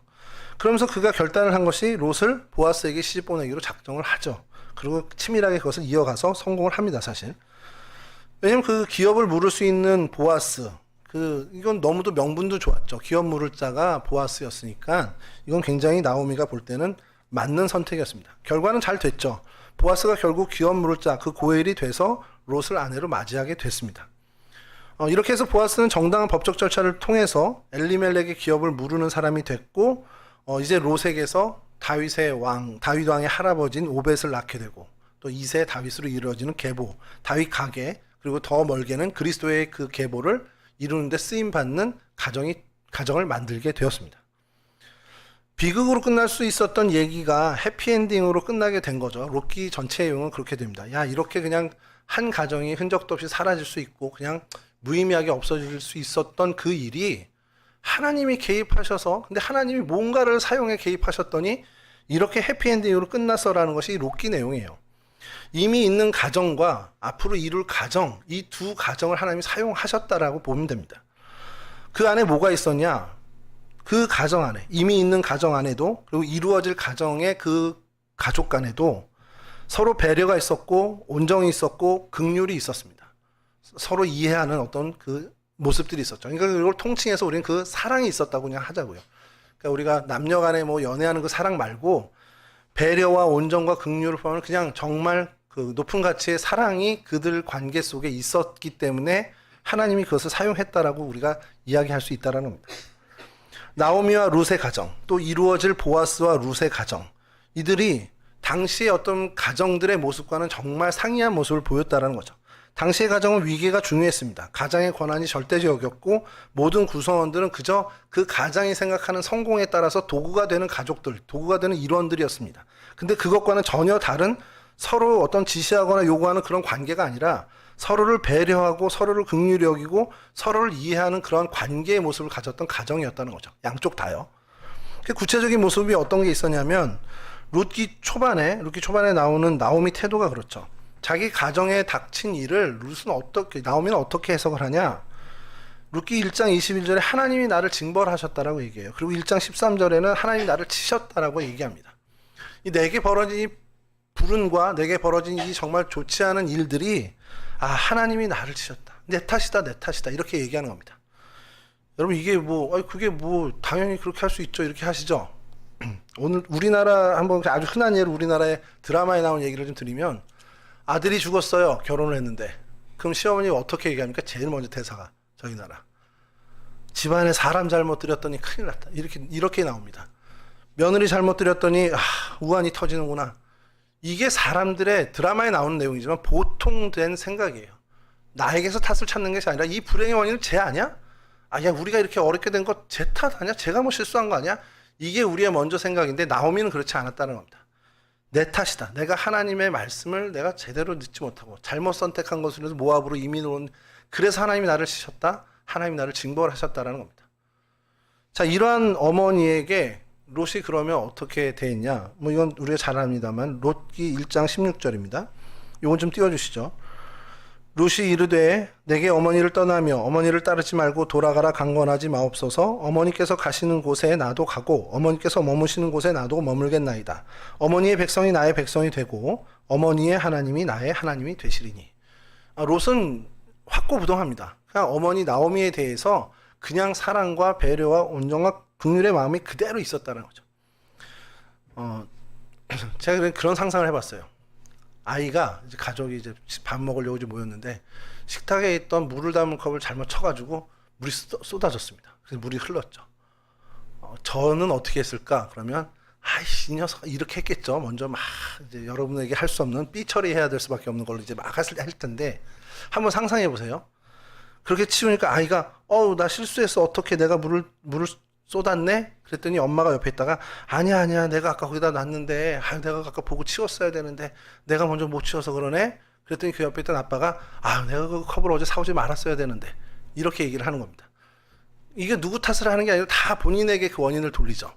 그러면서 그가 결단을 한 것이 롯을 보아스에게 시집 보내기로 작정을 하죠. 그리고 치밀하게 그것을 이어가서 성공을 합니다, 사실. 왜냐면 그 기업을 물을 수 있는 보아스, 이건 너무도 명분도 좋았죠. 기업 물을 자가 보아스였으니까 이건 굉장히 나오미가 볼 때는 맞는 선택이었습니다. 결과는 잘 됐죠. 보아스가 결국 기업 물을 자, 그 고엘이 돼서 롯을 아내로 맞이하게 됐습니다. 이렇게 해서 보아스는 정당한 법적 절차를 통해서 엘리멜렉의 기업을 물으는 사람이 됐고, 이제 롯에게서 다윗 왕의 할아버지인 오벳을 낳게 되고, 또 2세 다윗으로 이루어지는 계보, 다윗 가계, 그리고 더 멀게는 그리스도의 그 계보를 이루는데 쓰임받는 가정을 만들게 되었습니다. 비극으로 끝날 수 있었던 얘기가 해피엔딩으로 끝나게 된 거죠. 롯기 전체의 내용은 그렇게 됩니다. 이렇게 그냥 한 가정이 흔적도 없이 사라질 수 있고 그냥 무의미하게 없어질 수 있었던 그 일이 하나님이 개입하셔서, 근데 하나님이 뭔가를 사용해 개입하셨더니 이렇게 해피엔딩으로 끝났어라는 것이 롯기 내용이에요. 이미 있는 가정과 앞으로 이룰 가정, 이 두 가정을 하나님이 사용하셨다라고 보면 됩니다. 그 안에 뭐가 있었냐? 그 가정 안에, 이미 있는 가정 안에도, 그리고 이루어질 가정의 그 가족 간에도 서로 배려가 있었고, 온정이 있었고, 긍휼이 있었습니다. 서로 이해하는 어떤 그 모습들이 있었죠. 그러니까 이걸 통칭해서 우리는 그 사랑이 있었다고 그냥 하자고요. 그러니까 우리가 남녀 간에 연애하는 그 사랑 말고 배려와 온정과 긍휼을 보면 그냥 정말 그 높은 가치의 사랑이 그들 관계 속에 있었기 때문에 하나님이 그것을 사용했다라고 우리가 이야기할 수 있다라는 겁니다. 나오미와 룻의 가정, 또 이루어질 보아스와 룻의 가정, 이들이 당시의 어떤 가정들의 모습과는 정말 상이한 모습을 보였다라는 거죠. 당시의 가정은 위계가 중요했습니다. 가장의 권한이 절대적이었고 모든 구성원들은 그저 그 가장이 생각하는 성공에 따라서 도구가 되는 가족들, 도구가 되는 일원들이었습니다. 근데 그것과는 전혀 다른 서로 어떤 지시하거나 요구하는 그런 관계가 아니라 서로를 배려하고 서로를 긍휼히 여기고 서로를 이해하는 그런 관계의 모습을 가졌던 가정이었다는 거죠. 양쪽 다요. 그 구체적인 모습이 어떤 게 있었냐면 룻기 초반에 나오는 나오미 태도가 그렇죠. 자기 가정에 닥친 일을 나오미는 어떻게 해석을 하냐? 룻기 1장 21절에 하나님이 나를 징벌하셨다라고 얘기해요. 그리고 1장 13절에는 하나님이 나를 치셨다라고 얘기합니다. 이 내게 벌어진 이 불운과 내게 벌어진 이 정말 좋지 않은 일들이 하나님이 나를 치셨다. 내 탓이다. 이렇게 얘기하는 겁니다. 여러분 이게 그게 당연히 그렇게 할 수 있죠. 이렇게 하시죠. 오늘 우리나라 한번 아주 흔한 예로 우리나라의 드라마에 나온 얘기를 좀 드리면 아들이 죽었어요. 결혼을 했는데. 그럼 시어머니가 어떻게 얘기합니까? 제일 먼저 대사가 저희 나라. 집안에 사람 잘못 들였더니 큰일 났다. 이렇게 나옵니다. 며느리 잘못 들였더니 우환이 터지는구나. 이게 사람들의 드라마에 나오는 내용이지만 보통 된 생각이에요. 나에게서 탓을 찾는 것이 아니라 이 불행의 원인은 쟤 아니야? 야 우리가 이렇게 어렵게 된 거 쟤 탓 아니야? 쟤가 뭐 실수한 거 아니야? 이게 우리의 먼저 생각인데 나오미는 그렇지 않았다는 겁니다. 내 탓이다. 내가 하나님의 말씀을 내가 제대로 듣지 못하고 잘못 선택한 것으로 인해서 모압으로 이민을 온 그래서 하나님이 나를 치셨다. 하나님이 나를 징벌 하셨다라는 겁니다. 자, 이러한 어머니에게 롯이 그러면 어떻게 되었냐? 이건 우리가 잘 압니다만 롯기 1장 16절입니다. 이건 좀 띄워주시죠. 롯이 이르되 내게 어머니를 떠나며 어머니를 따르지 말고 돌아가라 강권하지 마옵소서. 어머니께서 가시는 곳에 나도 가고 어머니께서 머무시는 곳에 나도 머물겠나이다. 어머니의 백성이 나의 백성이 되고 어머니의 하나님이 나의 하나님이 되시리니. 롯은 확고부동합니다. 그냥 어머니 나오미에 대해서 그냥 사랑과 배려와 온정과 긍휼의 마음이 그대로 있었다는 거죠. 제가 그런 상상을 해봤어요. 아이가 이제 가족이 이제 밥 먹으려고 이제 모였는데 식탁에 있던 물을 담은 컵을 잘못 쳐가지고 물이 쏟아졌습니다. 그래서 물이 흘렀죠. 저는 어떻게 했을까? 그러면 이 녀석 이렇게 했겠죠. 먼저 막 이제 여러분에게 할 수 없는 삐 처리해야 될 수밖에 없는 걸로 이제 막 할 텐데 한번 상상해 보세요. 그렇게 치우니까 아이가 나 실수했어. 어떻게 내가 물을 쏟았네? 그랬더니 엄마가 옆에 있다가 아니야 내가 아까 거기다 놨는데 내가 아까 보고 치웠어야 되는데 내가 먼저 못 치워서 그러네? 그랬더니 그 옆에 있던 아빠가 내가 그 컵을 어제 사오지 말았어야 되는데 이렇게 얘기를 하는 겁니다. 이게 누구 탓을 하는 게 아니라 다 본인에게 그 원인을 돌리죠.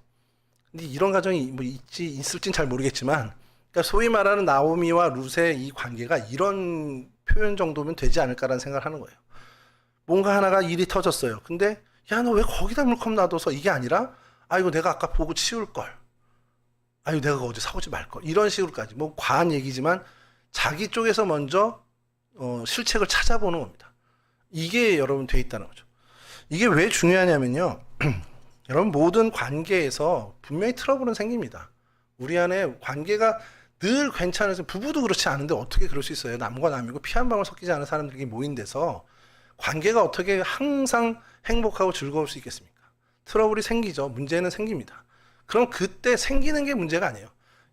근데 이런 가정이 있을진 잘 모르겠지만 그러니까 소위 말하는 나오미와 룻의 이 관계가 이런 표현 정도면 되지 않을까라는 생각을 하는 거예요. 뭔가 하나가 일이 터졌어요. 근데 야, 너 왜 거기다 물컵 놔둬서 이게 아니라 이거 내가 아까 보고 치울걸. 이거 내가 어제 사오지 말걸. 이런 식으로까지 과한 얘기지만 자기 쪽에서 먼저 실책을 찾아보는 겁니다. 이게 여러분 돼 있다는 거죠. 이게 왜 중요하냐면요. 여러분 모든 관계에서 분명히 트러블은 생깁니다. 우리 안에 관계가 늘 괜찮아서 부부도 그렇지 않은데 어떻게 그럴 수 있어요? 남과 남이고 피 한 방울 섞이지 않은 사람들이 모인 데서 관계가 어떻게 항상 행복하고 즐거울 수 있겠습니까? 트러블이 생기죠. 문제는 생깁니다. 그럼 그때 생기는 게 문제가 아니에요.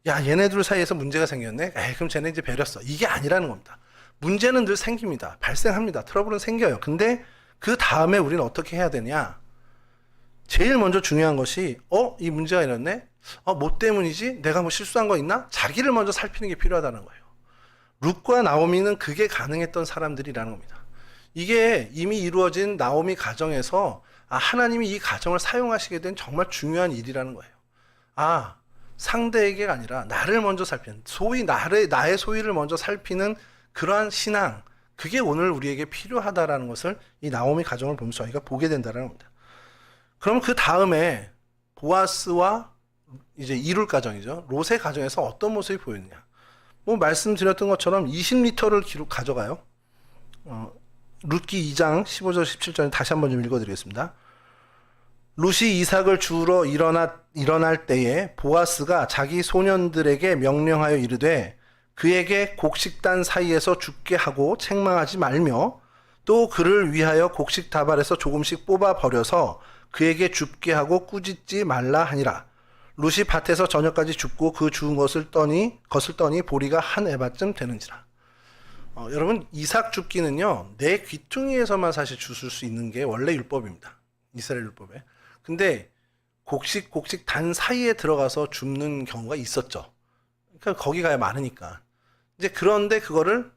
야, 얘네들 사이에서 문제가 생겼네? 그럼 쟤네 이제 배렸어. 이게 아니라는 겁니다. 문제는 늘 생깁니다. 발생합니다. 트러블은 생겨요. 근데 그 다음에 우리는 어떻게 해야 되냐? 제일 먼저 중요한 것이 이 문제가 일어났네? 뭐 때문이지? 내가 뭐 실수한 거 있나? 자기를 먼저 살피는 게 필요하다는 거예요. 룻과 나오미는 그게 가능했던 사람들이라는 겁니다. 이게 이미 이루어진 나오미 가정에서 하나님이 이 가정을 사용하시게 된 정말 중요한 일이라는 거예요. 상대에게가 아니라 나를 먼저 살피는 소위 나의 소위를 먼저 살피는 그러한 신앙, 그게 오늘 우리에게 필요하다라는 것을 이 나오미 가정을 보면서 저희가 보게 된다는 겁니다. 그럼 그 다음에 보아스와 이제 이룰 가정이죠. 롯의 가정에서 어떤 모습이 보였느냐? 말씀드렸던 것처럼 20리터를 가져가요. 룻기 2장 15절 17절 다시 한번 좀 읽어드리겠습니다. 룻이 이삭을 주우러 일어날 때에 보아스가 자기 소년들에게 명령하여 이르되 그에게 곡식단 사이에서 죽게 하고 책망하지 말며 또 그를 위하여 곡식 다발에서 조금씩 뽑아 버려서 그에게 줍게 하고 꾸짖지 말라 하니라. 룻이 밭에서 저녁까지 줍고 그 주운 것을 떠니 보리가 한 에바쯤 되는지라. 여러분 이삭 줍기는요 내 귀퉁이에서만 사실 주술 수 있는 게 원래 율법입니다. 이스라엘 율법에. 근데 곡식 단 사이에 들어가서 줍는 경우가 있었죠. 그러니까 거기 가야 많으니까. 이제 그런데 그거를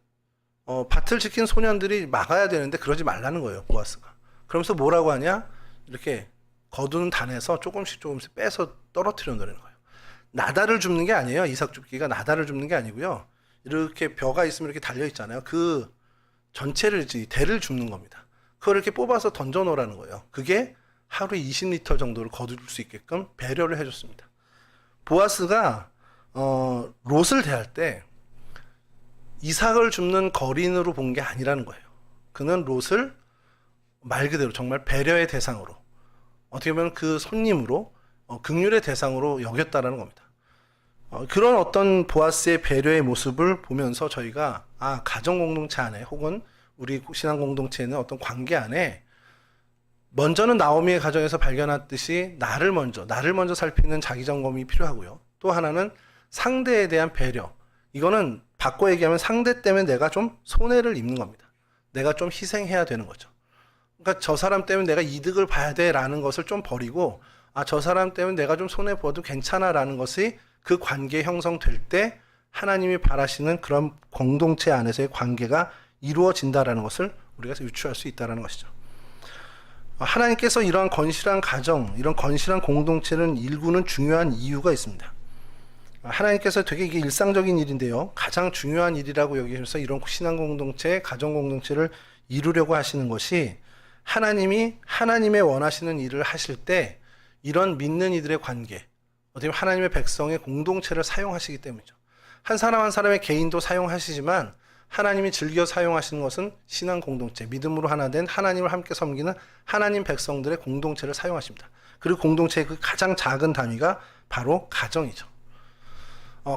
밭을 지킨 소년들이 막아야 되는데 그러지 말라는 거예요, 보아스가. 그러면서 뭐라고 하냐? 이렇게 거두는 단에서 조금씩 빼서 떨어뜨려 놓는 거예요. 나다를 줍는 게 아니에요. 이삭 줍기가 나다를 줍는 게 아니고요. 이렇게 벼가 있으면 이렇게 달려 있잖아요. 그 전체를 대를 줍는 겁니다. 그걸 이렇게 뽑아서 던져 놓으라는 거예요. 그게 하루에 20리터 정도를 거둘 수 있게끔 배려를 해줬습니다. 보아스가 롯을 대할 때 이삭을 줍는 거린으로 본 게 아니라는 거예요. 그는 롯을 말 그대로 정말 배려의 대상으로, 어떻게 보면 그 손님으로, 긍휼의 대상으로 여겼다라는 겁니다. 그런 어떤 보아스의 배려의 모습을 보면서 저희가 가정 공동체 안에 혹은 우리 신앙 공동체는 어떤 관계 안에 먼저는 나오미의 가정에서 발견했듯이 나를 먼저 살피는 자기 점검이 필요하고요. 또 하나는 상대에 대한 배려. 이거는 바꿔 얘기하면 상대 때문에 내가 좀 손해를 입는 겁니다. 내가 좀 희생해야 되는 거죠. 그러니까 저 사람 때문에 내가 이득을 봐야 돼라는 것을 좀 버리고 저 사람 때문에 내가 좀 손해 봐도 괜찮아라는 것이 그 관계 형성될 때 하나님이 바라시는 그런 공동체 안에서의 관계가 이루어진다라는 것을 우리가 유추할 수 있다는 것이죠. 하나님께서 이러한 건실한 가정, 이런 건실한 공동체를 일구는 중요한 이유가 있습니다. 하나님께서 되게 이게 일상적인 일인데요. 가장 중요한 일이라고 여기셔서 이런 신앙 공동체, 가정 공동체를 이루려고 하시는 것이 하나님이 하나님의 원하시는 일을 하실 때 이런 믿는 이들의 관계, 어떻게 보면 하나님의 백성의 공동체를 사용하시기 때문이죠. 한 사람 한 사람의 개인도 사용하시지만 하나님이 즐겨 사용하시는 것은 신앙 공동체, 믿음으로 하나 된 하나님을 함께 섬기는 하나님 백성들의 공동체를 사용하십니다. 그리고 공동체의 그 가장 작은 단위가 바로 가정이죠.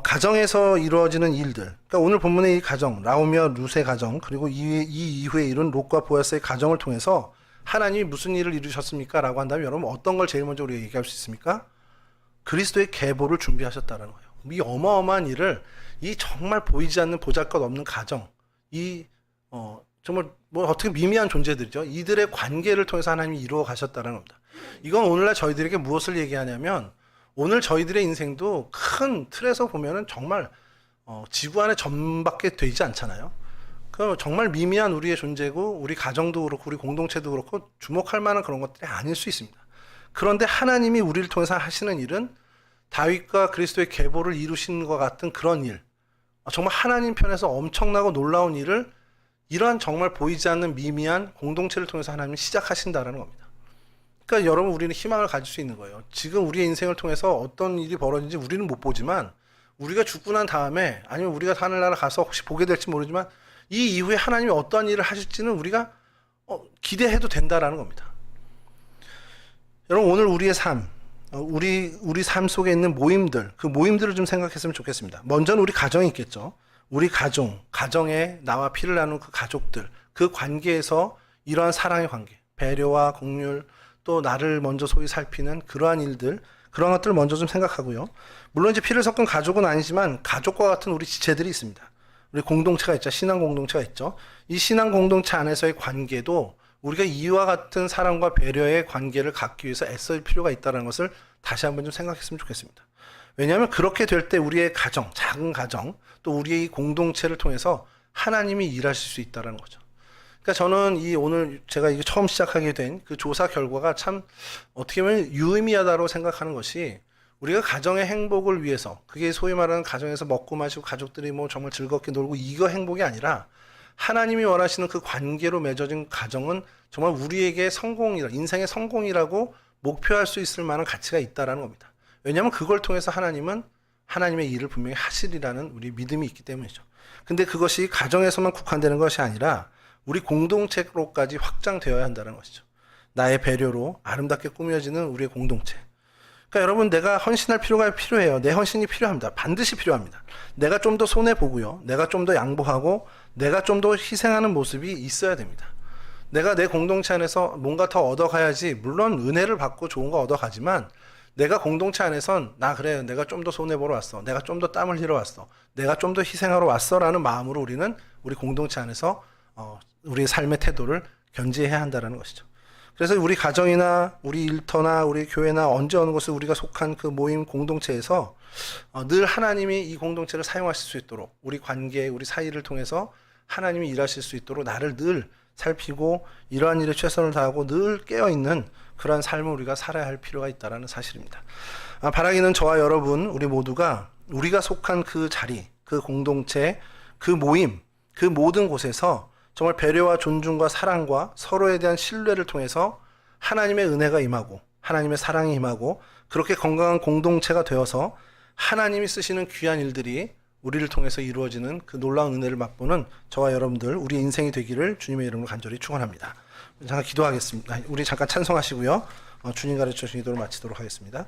가정에서 이루어지는 일들, 그러니까 오늘 본문의 이 가정, 라오미와 룻의 가정, 그리고 이 이후에 이룬 롯과 보아스의 가정을 통해서 하나님이 무슨 일을 이루셨습니까? 라고 한다면 여러분 어떤 걸 제일 먼저 우리가 얘기할 수 있습니까? 그리스도의 계보를 준비하셨다는 거예요. 이 어마어마한 일을 이 정말 보이지 않는 보잘것없는 가정, 정말 어떻게 미미한 존재들이죠. 이들의 관계를 통해서 하나님이 이루어 가셨다는 겁니다. 이건 오늘날 저희들에게 무엇을 얘기하냐면 오늘 저희들의 인생도 큰 틀에서 보면은 정말 지구 안에 점밖에 되지 않잖아요. 그 정말 미미한 우리의 존재고 우리 가정도 그렇고 우리 공동체도 그렇고 주목할 만한 그런 것들이 아닐 수 있습니다. 그런데 하나님이 우리를 통해서 하시는 일은 다윗과 그리스도의 계보를 이루신 것 같은 그런 일, 정말 하나님 편에서 엄청나고 놀라운 일을 이러한 정말 보이지 않는 미미한 공동체를 통해서 하나님이 시작하신다라는 겁니다. 그러니까 여러분 우리는 희망을 가질 수 있는 거예요. 지금 우리의 인생을 통해서 어떤 일이 벌어진지 우리는 못 보지만 우리가 죽고 난 다음에 아니면 우리가 하늘나라 가서 혹시 보게 될지 모르지만 이 이후에 하나님이 어떠한 일을 하실지는 우리가 기대해도 된다라는 겁니다. 여러분 오늘 우리의 삶, 우리 삶 속에 있는 모임들, 그 모임들을 좀 생각했으면 좋겠습니다. 먼저는 우리 가정이 있겠죠. 우리 가정에 나와 피를 나눈 그 가족들, 그 관계에서 이러한 사랑의 관계, 배려와 긍휼, 또 나를 먼저 소위 살피는 그러한 일들, 그런 것들을 먼저 좀 생각하고요. 물론 이제 피를 섞은 가족은 아니지만 가족과 같은 우리 지체들이 있습니다. 우리 공동체가 있죠. 신앙 공동체가 있죠. 이 신앙 공동체 안에서의 관계도 우리가 이와 같은 사랑과 배려의 관계를 갖기 위해서 애쓸 필요가 있다는 것을 다시 한번 좀 생각했으면 좋겠습니다. 왜냐하면 그렇게 될 때 우리의 가정, 작은 가정, 또 우리의 공동체를 통해서 하나님이 일하실 수 있다는 거죠. 그러니까 저는 오늘 제가 이게 처음 시작하게 된 그 조사 결과가 참 어떻게 보면 유의미하다고 생각하는 것이 우리가 가정의 행복을 위해서, 그게 소위 말하는 가정에서 먹고 마시고 가족들이 정말 즐겁게 놀고 이거 행복이 아니라 하나님이 원하시는 그 관계로 맺어진 가정은 정말 우리에게 인생의 성공이라고 목표할 수 있을 만한 가치가 있다라는 겁니다. 왜냐하면 그걸 통해서 하나님은 하나님의 일을 분명히 하시리라는 우리 믿음이 있기 때문이죠. 근데 그것이 가정에서만 국한되는 것이 아니라 우리 공동체로까지 확장되어야 한다는 것이죠. 나의 배려로 아름답게 꾸며지는 우리의 공동체. 그러니까 여러분 내가 헌신할 필요가 필요해요. 내 헌신이 필요합니다. 반드시 필요합니다. 내가 좀 더 손해보고요. 내가 좀 더 양보하고 내가 좀 더 희생하는 모습이 있어야 됩니다. 내가 내 공동체 안에서 뭔가 더 얻어가야지, 물론 은혜를 받고 좋은 거 얻어가지만 내가 공동체 안에선 내가 좀 더 손해보러 왔어. 내가 좀 더 땀을 흘려 왔어. 내가 좀 더 희생하러 왔어 라는 마음으로 우리는 우리 공동체 안에서 우리의 삶의 태도를 견지해야 한다는 것이죠. 그래서 우리 가정이나 우리 일터나 우리 교회나 언제 어느 곳에 우리가 속한 그 모임 공동체에서 늘 하나님이 이 공동체를 사용하실 수 있도록 우리 관계, 우리 사이를 통해서 하나님이 일하실 수 있도록 나를 늘 살피고 이러한 일에 최선을 다하고 늘 깨어있는 그러한 삶을 우리가 살아야 할 필요가 있다는 사실입니다. 바라기는 저와 여러분 우리 모두가 우리가 속한 그 자리, 그 공동체, 그 모임, 그 모든 곳에서 정말 배려와 존중과 사랑과 서로에 대한 신뢰를 통해서 하나님의 은혜가 임하고 하나님의 사랑이 임하고 그렇게 건강한 공동체가 되어서 하나님이 쓰시는 귀한 일들이 우리를 통해서 이루어지는 그 놀라운 은혜를 맛보는 저와 여러분들 우리 인생이 되기를 주님의 이름으로 간절히 축원합니다. 잠깐 기도하겠습니다. 우리 잠깐 찬송하시고요. 주님 가르쳐 주신 기도를 마치도록 하겠습니다.